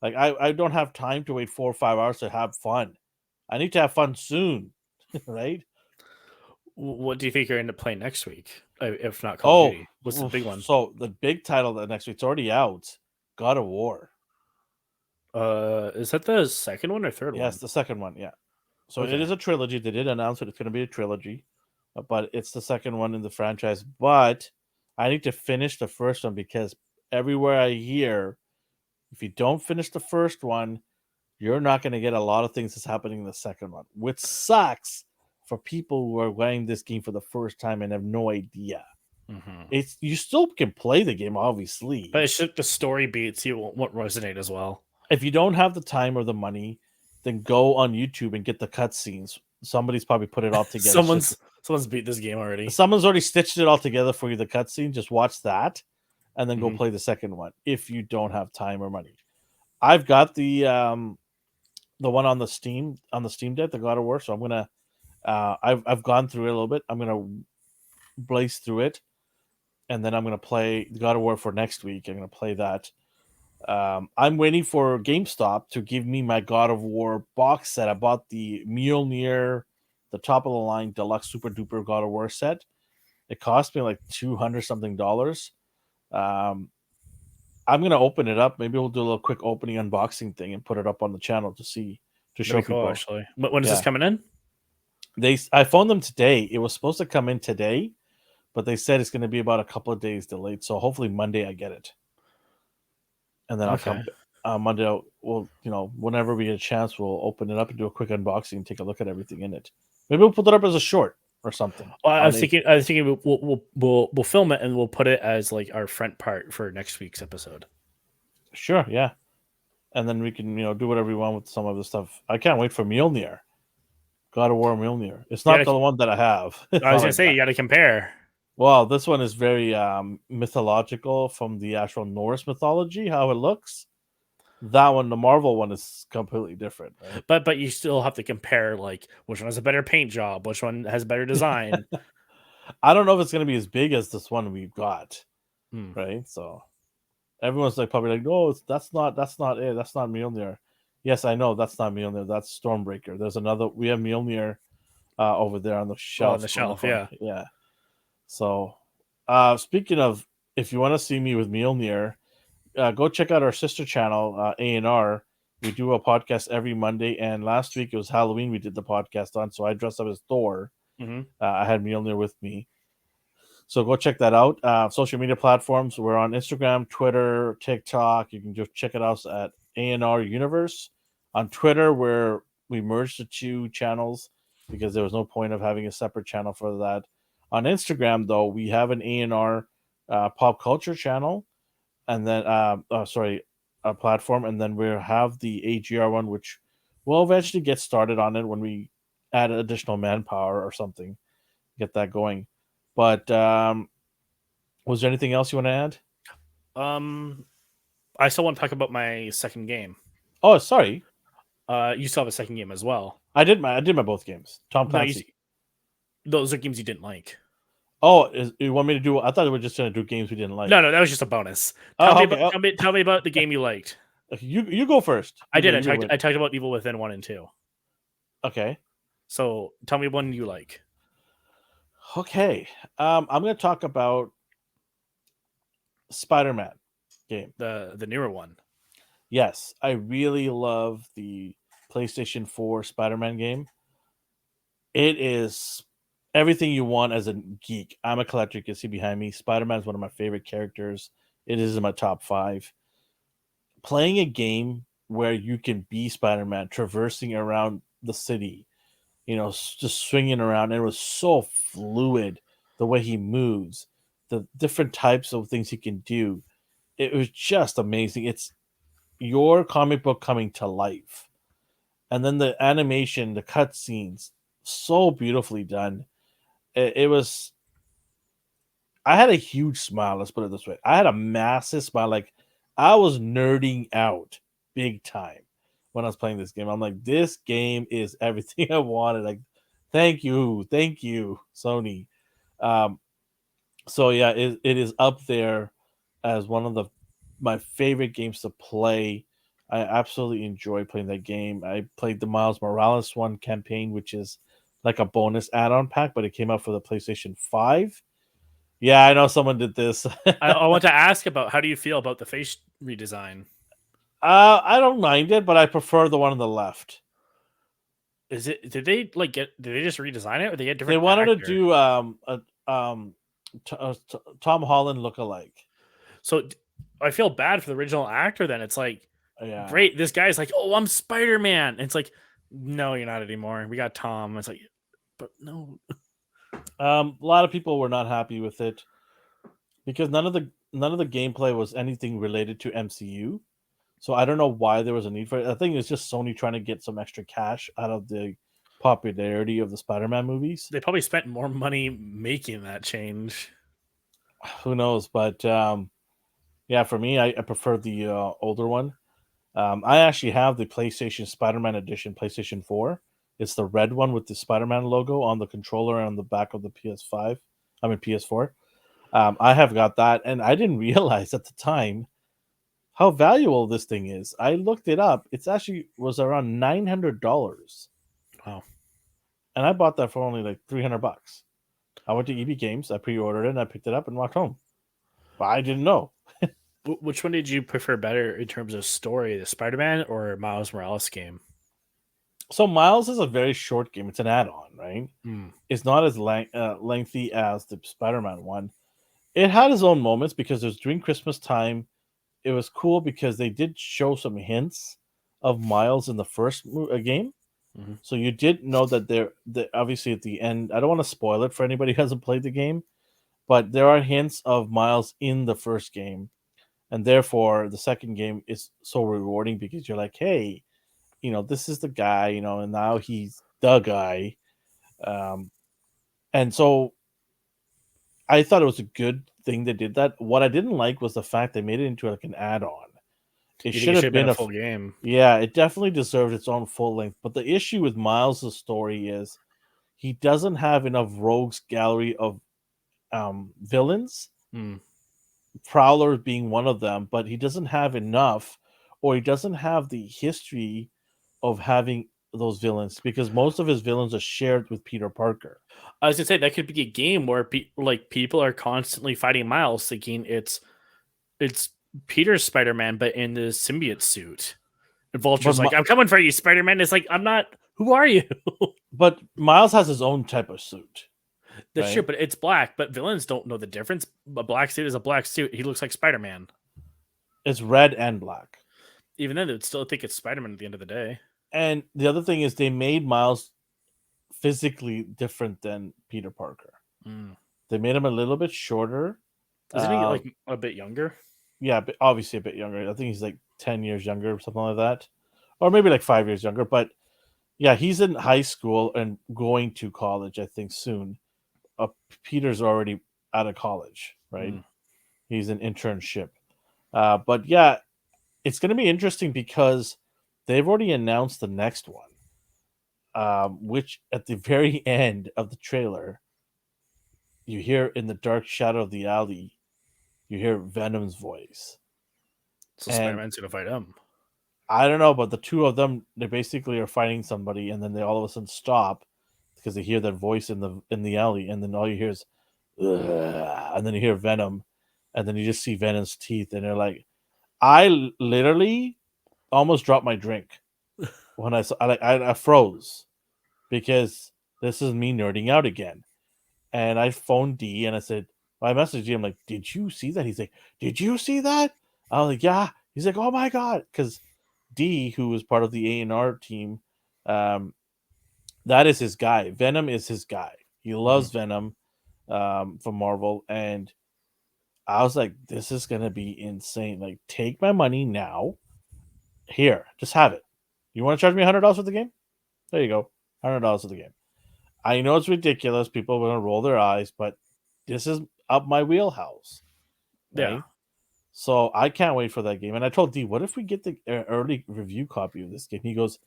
Like, I don't have time to wait 4 or 5 hours to have fun. I need to have fun soon, right? What do you think you're going to play next week? If not Call of Oh, Duty, what's the big one? so the big title that next week's already out, God of War. Is that the second one or third Yes, one? the second one. Yeah. So it Okay. is a trilogy. They did announce it. It's going to be a trilogy, but it's the second one in the franchise. But I need to finish the first one because everywhere I hear, if you don't finish the first one, you're not going to get a lot of things that's happening in the second one, which sucks for people who are playing this game for the first time and have no idea. Mm-hmm. It's you still can play the game, obviously. But it's just the story beats you won't resonate as well. If you don't have the time or the money, then go on YouTube and get the cutscenes. Somebody's probably put it all together. Someone's beat this game already. Someone's already stitched it all together for you. The cutscene. Just watch that, and then go Mhm. play the second one if you don't have time or money. I've got the one on the Steam Deck, the God of War. So I'm gonna I've gone through it a little bit. I'm gonna blaze through it, and then I'm gonna play God of War for next week. I'm gonna play that. I'm waiting for GameStop to give me my God of War box set. I bought the Mjolnir, the top of the line deluxe super duper God of War set. It cost me like $200 something. I'm gonna open it up. Maybe we'll do a little quick opening unboxing thing and put it up on the channel to show That'd be cool, people. actually. When is this Yeah, coming in? I phoned them today. It was supposed to come in today, but they said it's going to be about a couple of days delayed. So hopefully Monday I get it, and then I'll Okay. come Monday. We'll whenever we get a chance, we'll open it up and do a quick unboxing and take a look at everything in it. Maybe we'll put it up as a short or something. Well, On a, I was thinking we'll film it and we'll put it as like our front part for next week's episode. sure, yeah, and then we can do whatever we want with some of the stuff. I can't wait for Mjolnir. God of War Mjolnir. It's You not gotta, the one that I have. It's I not was gonna like say that. you got to compare. Well, this one is very mythological from the actual Norse mythology. How it looks. That one, the Marvel one, is completely different, right? But you still have to compare like which one has a better paint job, which one has better design. I don't know if it's going to be as big as this one we've got, Hmm. right? So everyone's like probably like, "No, that's not it. That's not Mjolnir." Yes, I know that's not Mjolnir. That's Stormbreaker. There's another. We have Mjolnir over there on the Oh, on shelf the in the shelf, corner. yeah. Yeah. So, speaking of, if you want to see me with Mjolnir, go check out our sister channel, ANR. We do a podcast every Monday, and last week it was Halloween. We did the podcast on, so I dressed up as Thor. Mm-hmm. I had Mjolnir with me, so go check that out. Social media platforms: we're on Instagram, Twitter, TikTok. You can just check it out at ANR Universe. On Twitter, where we merged the two channels because there was no point of having a separate channel for that. On Instagram, though, we have an ANR pop culture channel, and then a platform, and then we have the AGR one, which will eventually get started on it when we add additional manpower or something, get that going. But was there anything else you want to add? I still want to talk about my second game. Oh, sorry, You still have a second game as well. I did my both games. Tom No, Clancy. those are games you didn't like. Oh, you want me to do? I thought we were just going to do games we didn't like. No, that was just a bonus. Oh, okay. Tell me about the game you liked. You go first. I did. You've been I talked about Evil Within 1 and 2. okay. So tell me one you like. Okay. I'm going to talk about Spider-Man game. The newer one. Yes, I really love the PlayStation 4 Spider-Man game. It is everything you want as a geek. I'm a collector. You can see behind me. Spider-Man is one of my favorite characters. It is in my top 5. Playing a game where you can be Spider-Man, traversing around the city, just swinging around. It was so fluid, the way he moves, the different types of things he can do. It was just amazing. It's your comic book coming to life. And then the animation, the cutscenes, so beautifully done. It was. I had a huge smile. Let's put it this way. I had a massive smile. Like I was nerding out big time when I was playing this game. I'm like, this game is everything I wanted. Like, thank you, Sony. Um, so yeah, it is up there as one of my favorite games to play. I absolutely enjoy playing that game. I played the Miles Morales one campaign, which is like a bonus add-on pack, but it came out for the PlayStation 5. Yeah, I know someone did this. I want to ask about how do you feel about the face redesign? I don't mind it, but I prefer the one on the left. Is it? Did they like get? Did they just redesign it, or they get They different wanted to actor? do Tom Holland look-alike. So I feel bad for the original actor. Then it's like, Yeah. great, this guy's like, oh, I'm Spider-Man. And it's like, no, you're not anymore. We got Tom. It's like, but no. A lot of people were not happy with it because none of the gameplay was anything related to MCU. So I don't know why there was a need for it. I think it's just Sony trying to get some extra cash out of the popularity of the Spider-Man movies. They probably spent more money making that change. Who knows? But yeah, for me, I prefer the older one. I actually have the PlayStation Spider-Man Edition, PlayStation 4. It's the red one with the Spider-Man logo on the controller and on the back of the PS5. I mean PS4. I have got that, and I didn't realize at the time how valuable this thing is. I looked it up. It's actually was around $900. Wow. And I bought that for only like $300. I went to EB Games, I pre-ordered it, and I picked it up and walked home. But I didn't know. Which one did you prefer better in terms of story, the Spider-Man or Miles Morales game? So Miles is a very short game. It's an add-on, right? Mm. It's not as lengthy as the Spider-Man one. It had its own moments because it was during Christmas time. It was cool because they did show some hints of Miles in the first game. Mm-hmm. So you did know that obviously at the end, I don't want to spoil it for anybody who hasn't played the game, but there are hints of Miles in the first game. And therefore, the second game is so rewarding because you're like, hey, this is the guy, and now he's the guy. And so I thought it was a good thing they did that. What I didn't like was the fact they made it into like an add-on. It should have been a full game. Yeah, it definitely deserved its own full length. But the issue with Miles' story is he doesn't have enough rogues gallery of villains. Mm. Prowler being one of them, but he doesn't have enough, or he doesn't have the history of having those villains because most of his villains are shared with Peter Parker. I was gonna say that could be a game where people are constantly fighting Miles, thinking it's Peter's Spider-Man, but in the symbiote suit. And Vulture's like, I'm coming for you, Spider-Man. It's like, I'm not. Who are you? But Miles has his own type of suit. That's right? True, but it's black. But villains don't know the difference. A black suit is a black suit. He looks like Spider-Man. It's red and black. Even then, they would still think it's Spider-Man at the end of the day. And the other thing is they made Miles physically different than Peter Parker. Mm. They made him a little bit shorter. Isn't he like a bit younger? Yeah, but obviously a bit younger. I think he's like 10 years younger or something like that. Or maybe like 5 years younger. But yeah, he's in high school and going to college, I think, soon. Peter's already out of college, right? Mm. He's an internship. But yeah, it's going to be interesting because they've already announced the next one, which at the very end of the trailer, you hear in the dark shadow of the alley, you hear Venom's voice. So Spider-Man's going to fight him. I don't know, but the two of them, they basically are fighting somebody, and then they all of a sudden stop because they hear that voice in the alley, and then all you hear is, and then you hear Venom, and then you just see Venom's teeth, and they're like, I literally almost dropped my drink when I saw. I froze because this is me nerding out again, and I phoned D and I said, I messaged him like, "Did you see that?" He's like, "Did you see that?" I was like, "Yeah." He's like, "Oh my god," because D, who was part of the A&R team, that is his guy. Venom is his guy. He loves Venom from Marvel, and I was like, "This is gonna be insane! Like, take my money now. Here, just have it. You want to charge me $100 for the game? There you go, $100 for the game. I know it's ridiculous. People are gonna roll their eyes, but this is up my wheelhouse. Right? Yeah. So I can't wait for that game. And I told D, what if we get the early review copy of this game? He goes,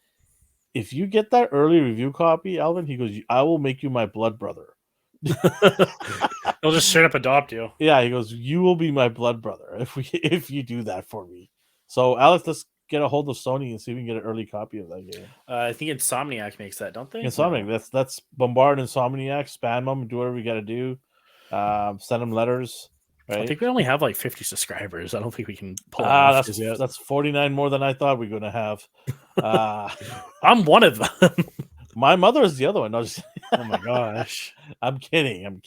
if you get that early review copy, Elvin, he goes, I will make you my blood brother. He'll just straight up adopt you. Yeah, he goes, you will be my blood brother if you do that for me. So Alex, let's get a hold of Sony and see if we can get an early copy of that game. I think Insomniac makes that, don't they? Insomniac. No. That's bombard Insomniac, spam them, do whatever we got to do. Send them letters. Right. I think we only have like 50 subscribers. I don't think we can pull it off yet. That's 49 more than I thought we were gonna have. I'm one of them. My mother is the other one. No, just, oh my gosh. I'm kidding.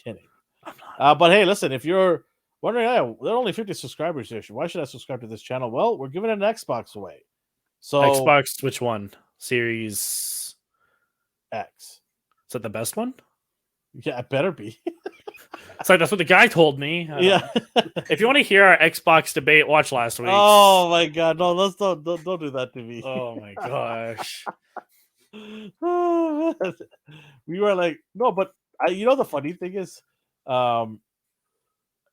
But hey, listen, if you're wondering, there are only 50 subscribers here. Why should I subscribe to this channel? Well, we're giving an Xbox away. So Xbox, which one? Series X. Is that the best one? Yeah, it better be. So that's what the guy told me. Yeah. If you want to hear our Xbox debate, watch last week. Oh my god, no! Let's don't do that to me. Oh my gosh. We were like, no, but you know the funny thing is,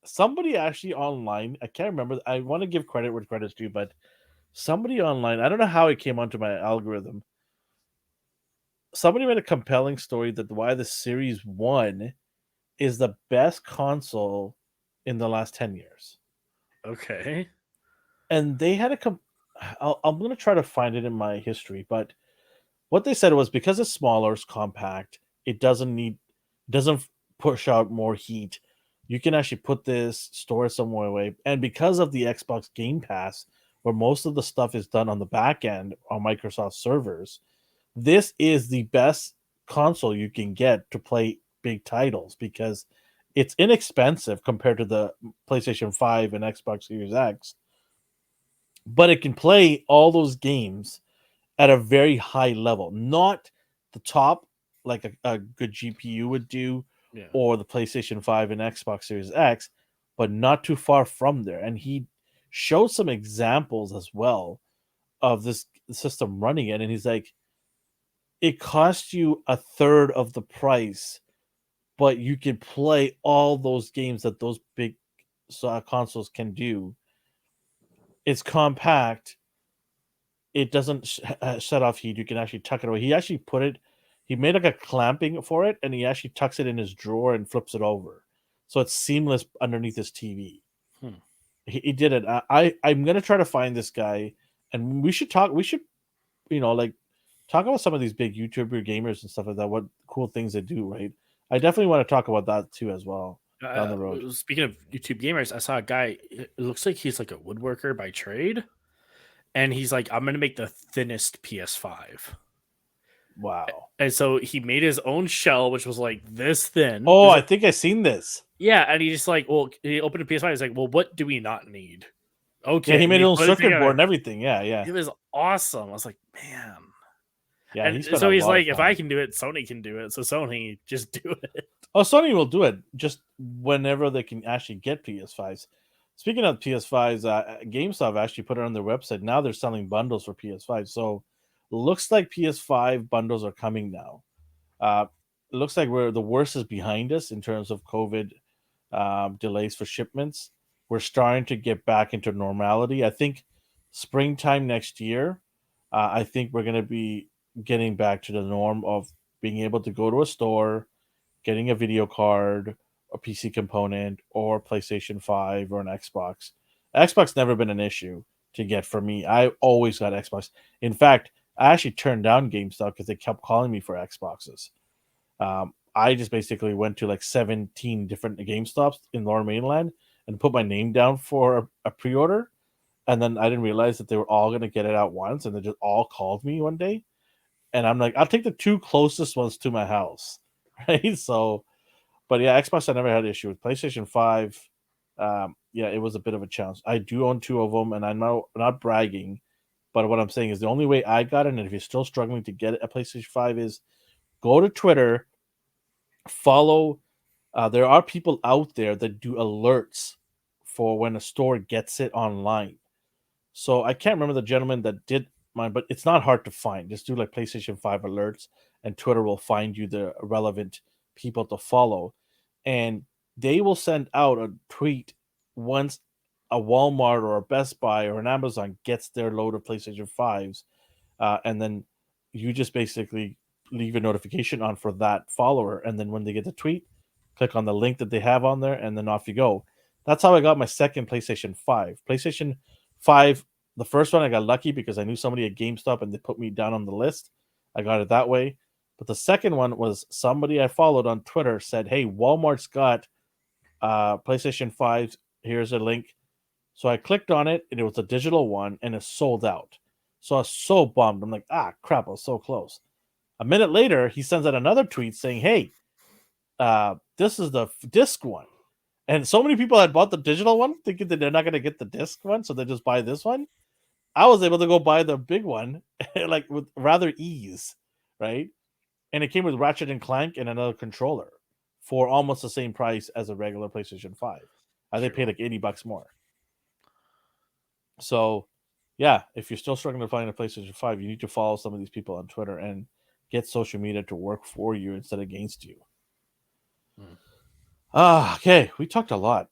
somebody actually online, I can't remember. I want to give credit where credit's due, but somebody online, I don't know how it came onto my algorithm. Somebody made a compelling story that why the Series 1 is the best console in the last 10 years. Okay. And they had I'm going to try to find it in my history, but what they said was because it's smaller, it's compact, it doesn't push out more heat. You can actually put this, store it somewhere away. And because of the Xbox Game Pass, where most of the stuff is done on the back end on Microsoft servers, this is the best console you can get to play big titles because it's inexpensive compared to the PlayStation 5 and Xbox Series X. But it can play all those games at a very high level, not the top like a good GPU would do, or the PlayStation 5 and Xbox Series X, but not too far from there. And he showed some examples as well of this system running it, and he's like, it costs you a third of the price, but you can play all those games that those big consoles can do. It's compact. It doesn't shut off heat. You can actually tuck it away. He made like a clamping for it, and he actually tucks it in his drawer and flips it over. So it's seamless underneath his TV. He did it. I'm going to try to find this guy, and we should, talk about some of these big YouTuber gamers and stuff like that, what cool things they do, right? I definitely want to talk about that too as well down the road. Speaking of YouTube gamers, I saw a guy, it looks like he's like a woodworker by trade. And he's like, I'm going to make the thinnest PS5. Wow. And so he made his own shell, which was like this thin. Oh, I think I've seen this. Yeah. And he just like, he opened a PS5. He's like, well, what do we not need? Okay. Yeah, he made his own circuit board and everything. Yeah. It was awesome. I was like, man. Yeah. And so he's like, if I can do it, Sony can do it. So Sony, just do it. Oh, Sony will do it just whenever they can actually get PS5s. Speaking of PS5s, GameStop actually put it on their website. Now they're selling bundles for PS5. So looks like PS5 bundles are coming now. It looks like the worst is behind us in terms of COVID delays for shipments. We're starting to get back into normality. I think springtime next year, I think we're going to be getting back to the norm of being able to go to a store, getting a video card, a PC component, or PlayStation 5 or an Xbox. Xbox never been an issue to get for me. I always got Xbox. In fact, I actually turned down GameStop because they kept calling me for Xboxes. I just basically went to like 17 different GameStops in Lower Mainland and put my name down for a pre-order. And then I didn't realize that they were all going to get it out once, and they just all called me one day. And I'm like, I'll take the two closest ones to my house. Right? So, but yeah, Xbox I never had an issue with. PlayStation 5, yeah, it was a bit of a challenge. I do own two of them, and I'm not bragging, but what I'm saying is the only way I got it, and if you're still struggling to get a PlayStation 5, is go to Twitter, follow. There are people out there that do alerts for when a store gets it online. So I can't remember the gentleman that did mine, but it's not hard to find. Just do like PlayStation 5 alerts, and Twitter will find you the relevant people to follow. And they will send out a tweet once a Walmart or a Best Buy or an Amazon gets their load of PlayStation 5s. And then you just basically leave a notification on for that follower. And then when they get the tweet, click on the link that they have on there, and then off you go. That's how I got my second PlayStation 5. PlayStation 5 The first one I got lucky because I knew somebody at GameStop and they put me down on the list. I got it that way. But the second one was somebody I followed on Twitter said, "Hey, Walmart's got PlayStation 5. Here's a link." So I clicked on it, and it was a digital one, and it sold out. So I was so bummed. I'm like, crap, I was so close. A minute later, he sends out another tweet saying, "Hey, this is the disc one." And so many people had bought the digital one thinking that they're not going to get the disc one, so they just buy this one. I was able to go buy the big one, like with rather ease, right? And it came with Ratchet and Clank and another controller for almost the same price as a regular PlayStation 5. They paid like $80 more. So, yeah, if you're still struggling to find a PlayStation 5, you need to follow some of these people on Twitter and get social media to work for you instead of against you. Okay, we talked a lot.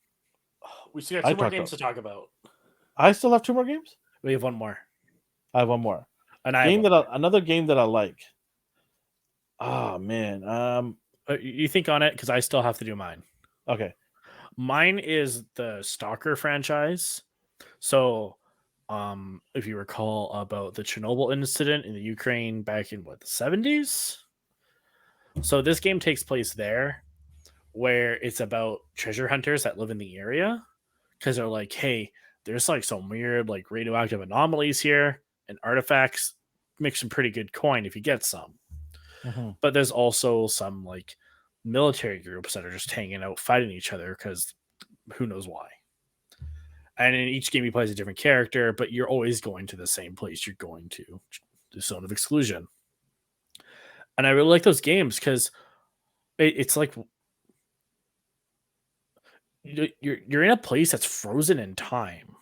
We still got two more games to talk about. I still have two more games? We have one more. I have one more. And another game that I like. Oh man. You think on it because I still have to do mine. Okay. Mine is the Stalker franchise. So, if you recall about the Chernobyl incident in the Ukraine back in the 70s. So this game takes place there, where it's about treasure hunters that live in the area, because they're like, hey, there's like some weird like radioactive anomalies here, and artifacts make some pretty good coin if you get some. Mm-hmm. But there's also some like military groups that are just hanging out fighting each other because who knows why. And in each game, he plays a different character, but you're always going to the same place. You're going to the Zone of Exclusion. And I really like those games because it's like you're in a place that's frozen in time.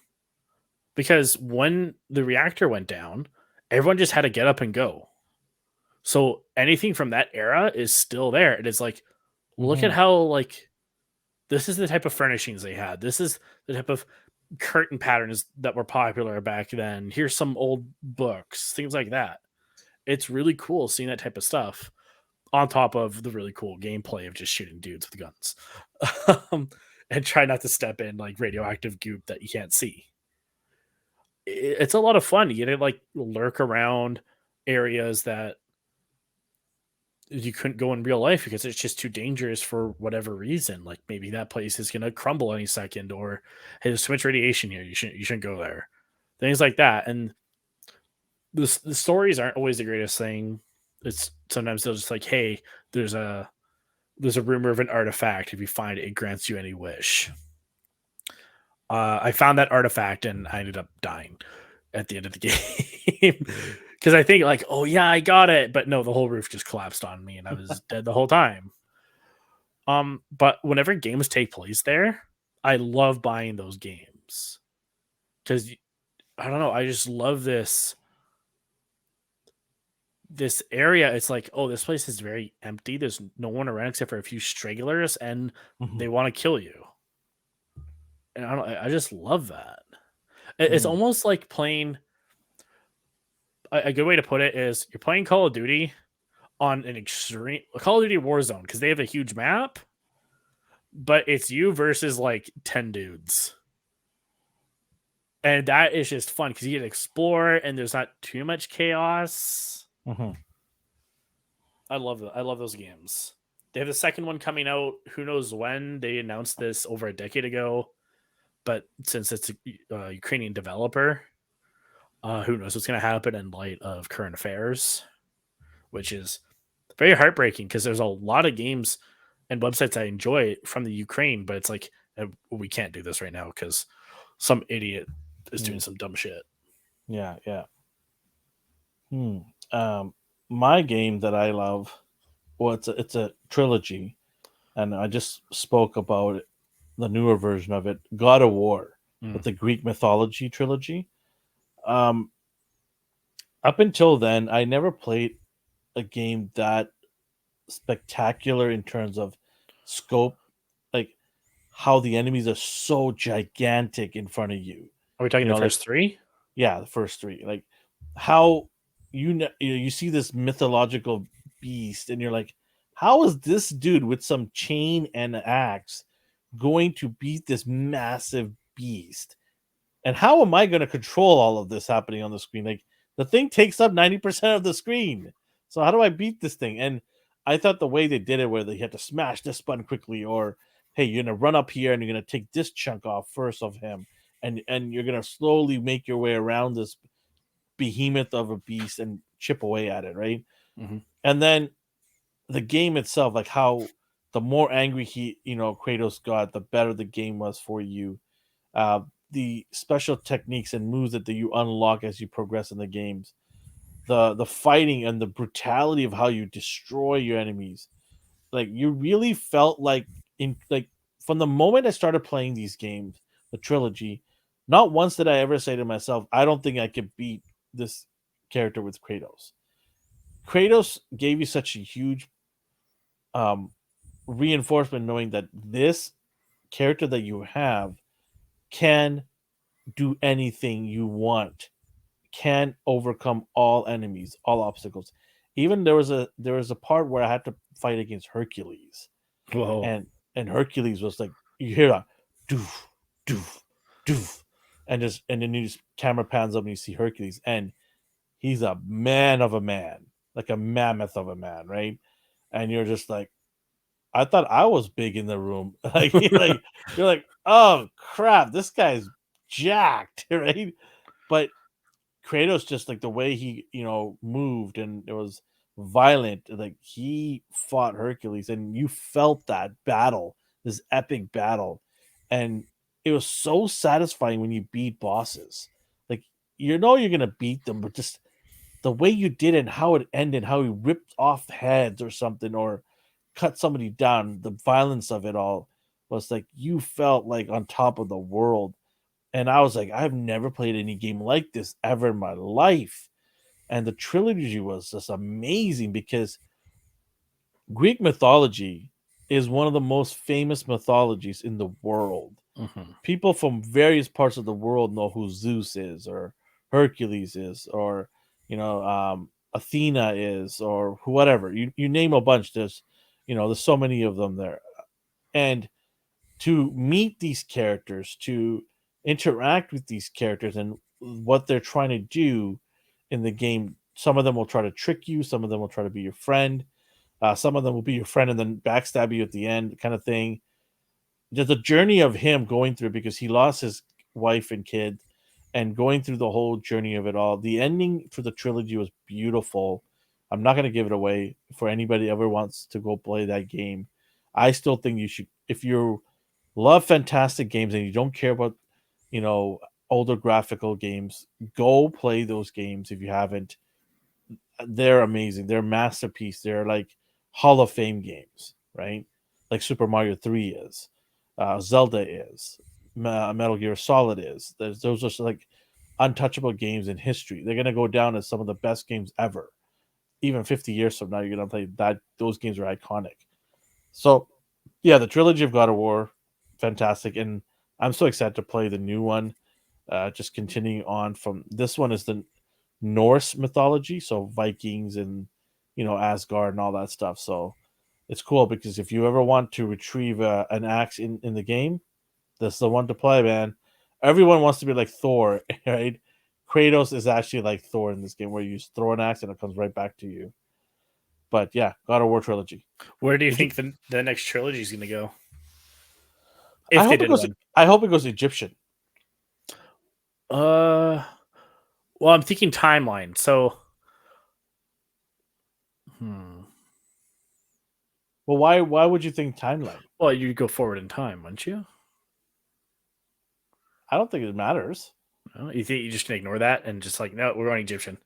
Because when the reactor went down, everyone just had to get up and go. So anything from that era is still there. And it's like, look at how like this is the type of furnishings they had. This is the type of curtain patterns that were popular back then. Here's some old books, things like that. It's really cool seeing that type of stuff on top of the really cool gameplay of just shooting dudes with guns and try not to step in like radioactive goop that you can't see. It's a lot of fun. You get to like lurk around areas that you couldn't go in real life because it's just too dangerous for whatever reason. Like maybe that place is going to crumble any second, or hey, there's too much radiation here. You shouldn't go there. Things like that. And the stories aren't always the greatest thing. It's sometimes they'll just like, hey, there's a rumor of an artifact. If you find it, it grants you any wish. I found that artifact and I ended up dying at the end of the game. Because I think like, oh yeah, I got it. But no, the whole roof just collapsed on me and I was dead the whole time. But whenever games take place there, I love buying those games. Because, I don't know, I just love this area. It's like, oh, this place is very empty. There's no one around except for a few stragglers and they want to kill you. And I just love that. It's almost like playing... A good way to put it is you're playing Call of Duty on an extreme Call of Duty Warzone because they have a huge map, but it's you versus like 10 dudes. And that is just fun because you get to explore and there's not too much chaos. Mm-hmm. I love those games. They have the second one coming out. Who knows when? They announced this over a decade ago, but since it's a Ukrainian developer, who knows what's going to happen in light of current affairs, which is very heartbreaking because there's a lot of games and websites I enjoy from the Ukraine, but it's like, we can't do this right now because some idiot is doing some dumb shit. Yeah. My game that I love, well, it's a trilogy, and I just spoke about the newer version of it, God of War, with the Greek mythology trilogy. Up until then, I never played a game that spectacular in terms of scope, like how the enemies are so gigantic in front of you. Are we talking the first three? Yeah, the first three. Like how you see this mythological beast, and you're like, how is this dude with some chain and axe going to beat this massive beast? And how am I going to control all of this happening on the screen? Like the thing takes up 90% of the screen. So how do I beat this thing? And I thought the way they did it, where they had to smash this button quickly, or hey, you're gonna run up here and you're gonna take this chunk off first of him, and you're gonna slowly make your way around this behemoth of a beast and chip away at it, right? Mm-hmm. And then the game itself, like how the more angry Kratos got, the better the game was for you. Uh, the special techniques and moves that you unlock as you progress in the games, the fighting and the brutality of how you destroy your enemies. Like you really felt like from the moment I started playing these games, the trilogy, not once did I ever say to myself, I don't think I could beat this character with Kratos. Kratos gave you such a huge um reinforcement knowing that this character that you have can do anything you want, can overcome all enemies, all obstacles. Even there was a part where I had to fight against Hercules, Whoa. and Hercules was like, you hear that doof doof doof, and then you just camera pans up and you see Hercules, and he's a man of a man, like a mammoth of a man, right? And you're just like, I thought I was big in the room. Like you're like, oh crap, this guy's jacked, right? But Kratos, just like the way he, moved, and it was violent. Like he fought Hercules, and you felt that battle, this epic battle, and it was so satisfying when you beat bosses. Like you're gonna beat them, but just the way you did it, and how it ended, how he ripped off heads or something, or cut somebody down, the violence of it all was like you felt like on top of the world. And I was like, I've never played any game like this ever in my life. And the trilogy was just amazing because Greek mythology is one of the most famous mythologies in the world. Mm-hmm. People from various parts of the world know who Zeus is, or Hercules is, or Athena is, or whatever. You name a bunch. There's so many of them there. And to meet these characters, to interact with these characters and what they're trying to do in the game. Some of them will try to trick you, some of them will try to be your friend, some of them will be your friend and then backstab you at the end, kind of thing. There's a journey of him going through, because he lost his wife and kid, and going through the whole journey of it all. The ending for the trilogy was beautiful. I'm not going to give it away for anybody ever wants to go play that game. I still think you should, if you love fantastic games and you don't care about, older graphical games, go play those games if you haven't. They're amazing. They're masterpiece. They're like Hall of Fame games, right? Like Super Mario 3 is, Zelda is, Metal Gear Solid is. Those are like untouchable games in history. They're gonna go down as some of the best games ever. Even 50 years from now, you're gonna play that. Those games are iconic. So, yeah, the trilogy of God of War, fantastic, and I'm so excited to play the new one. Just continuing on from this one is the Norse mythology, so Vikings and Asgard and all that stuff. So it's cool because if you ever want to retrieve an axe in the game, that's the one to play, man. Everyone wants to be like Thor, right? Kratos is actually like Thor in this game, where you just throw an axe and it comes right back to you. But yeah, God of War trilogy. Where do you Did think the next trilogy is going to go? I If they hope it did goes. one. I hope it goes Egyptian. Well, I'm thinking timeline. So, Well, why would you think timeline? well, you'd go forward in time, wouldn't you? I don't think it matters. No? You think you just can ignore that and just like, no, we're going Egyptian.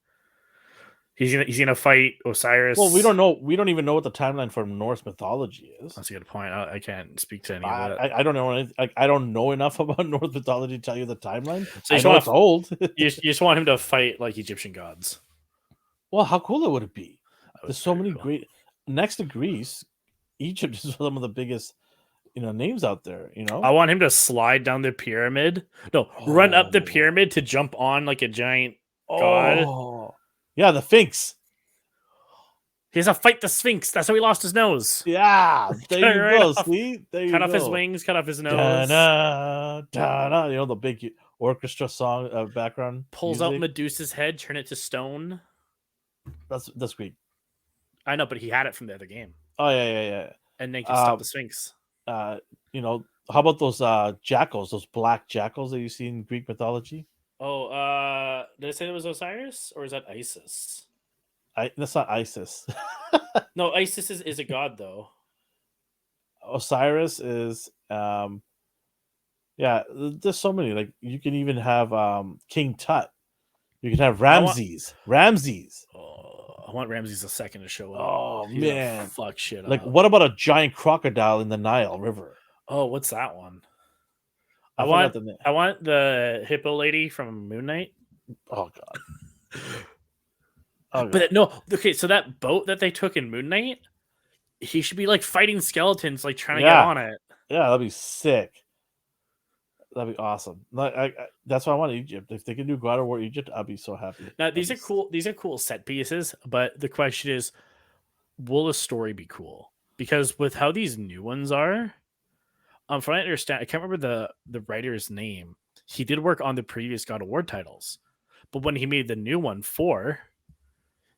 He's gonna fight Osiris. Well, we don't know. We don't even know what the timeline for Norse mythology is. That's a good point. I can't speak to any of that. I don't know. I don't know enough about Norse mythology to tell you the timeline. So I know it's old. you just want him to fight like Egyptian gods. Well, how cool would it be? There's so many cool. great. Next to Greece, Egypt is some of the biggest, names out there. I want him to slide down the pyramid. No, run up the pyramid to jump on like a giant god. Oh, yeah, the Sphinx. He has to fight the Sphinx. That's how he lost his nose. Yeah, there you Right go. off. See, there you Cut go. off his wings, cut off his nose. Da-na, da-na. The big. orchestra song background Pulls music. out Medusa's head, turn it to stone. That's Greek. I know, but he had it from the other game. Oh yeah. And then can stop the Sphinx. You know, how about those jackals, those black jackals that you see in Greek mythology? Oh, did I say it was Osiris or is that Isis? That's not Isis. No, Isis is a god though. Osiris is yeah, there's so many. Like you can even have King Tut. You can have Ramses. I want Ramses II to show up. Oh He's gonna man. fuck shit Like up. what about a giant crocodile in the Nile River? Oh, what's that one? I want forgot the name. I want the hippo lady from Moon Knight. Oh god. Oh, but no, okay, so that boat that they took in Moon Knight, he should be like fighting skeletons, like trying to get on it. Yeah, that'd be sick. That'd be awesome. That's why I want Egypt. If they can do God of War Egypt, I'd be so happy. Now these are cool. These are cool set pieces, but the question is, will the story be cool? Because with how these new ones are, from what I understand, I can't remember the writer's name. He did work on the previous God of War titles, but when he made the new one 4,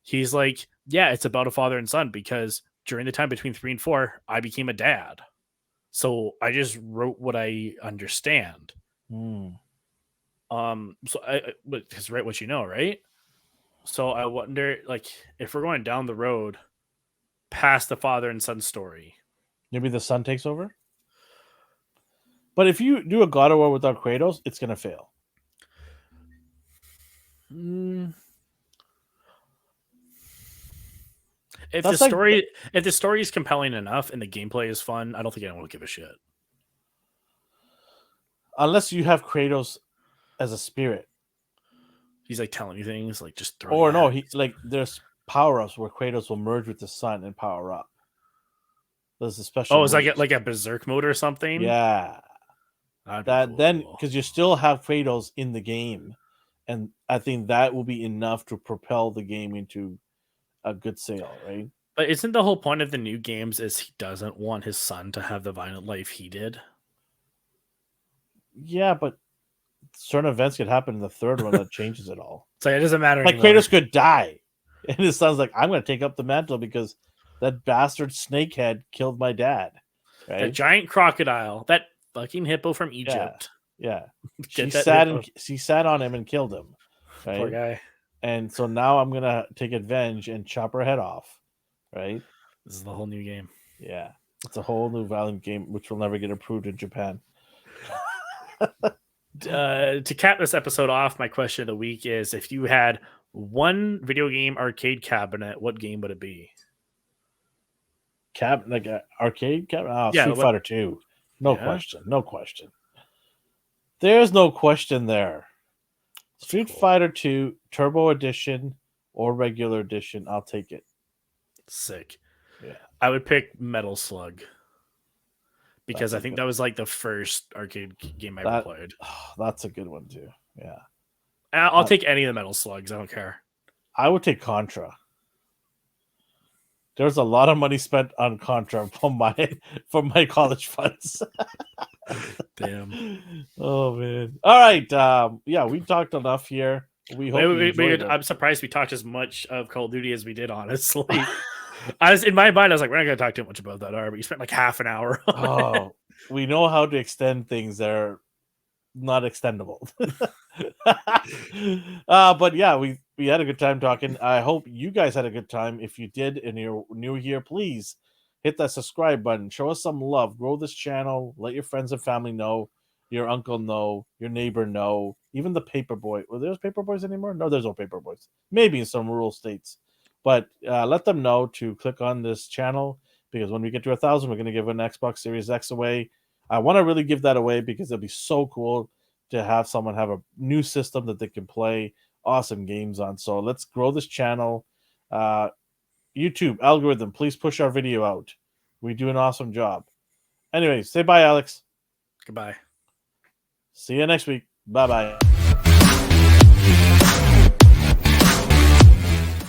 he's like, yeah, it's about a father and son because during the time between 3 and 4, I became a dad. So I just wrote what I understand. So I because write what you know, right? So I wonder, like, if we're going down the road past the father and son story, maybe the son takes over. But if you do a God of War without Kratos, it's gonna fail. If the story is compelling enough and the gameplay is fun, I don't think anyone will give a shit. Unless you have Kratos as a spirit. He's like telling you things, like just throw. Or no, there's power-ups where Kratos will merge with the sun and power up. There's a special. Oh, is like a berserk mode or something? Yeah. That cool. Then because you still have Kratos in the game, and I think that will be enough to propel the game into a good sale, right? But isn't the whole point of the new games is he doesn't want his son to have the violent life he did? Yeah, but certain events could happen in the third one that changes it all. So it doesn't matter. Like anymore. Kratos could die, and his son's like, "I'm going to take up the mantle because that bastard snakehead killed my dad." Right? That giant crocodile, that fucking hippo from Egypt. Yeah. She sat on him and killed him. Right? Poor guy. And so now I'm gonna take advantage and chop her head off. Right? This is the whole new game. Yeah. It's a whole new violent game which will never get approved in Japan. To cap this episode off, my question of the week is: if you had one video game arcade cabinet, what game would it be? Like an arcade cabinet? Oh, yeah, Street Fighter 2. No question. There's no question there. Street Fighter 2 Turbo Edition or regular edition, I'll take it. Sick. Yeah. I would pick Metal Slug. Because I think that was like the first arcade game I ever played. Oh, that's a good one too. Yeah. I'll take any of the Metal Slugs. I don't care. I would take Contra. There's a lot of money spent on Contra from my college funds. Damn. Oh man. All right. Yeah, we talked enough here. We hope I'm surprised we talked as much of Call of Duty as we did, honestly. In my mind, I was like, we're not going to talk too much about that, but you spent like half an hour. We know how to extend things that are not extendable. But yeah, we had a good time talking. I hope you guys had a good time. If you did and you're new here, please hit that subscribe button. Show us some love. Grow this channel. Let your friends and family know. Your uncle know. Your neighbor know. Even the paper boy. Well, there's paper boys anymore? No, there's no paper boys. Maybe in some rural states. But let them know to click on this channel because when we get to 1,000, we're going to give an Xbox Series X away. I want to really give that away because it'll be so cool to have someone have a new system that they can play awesome games on. So let's grow this channel. YouTube algorithm, please push our video out. We do an awesome job. Anyway, say bye, Alex. Goodbye. See you next week. Bye-bye.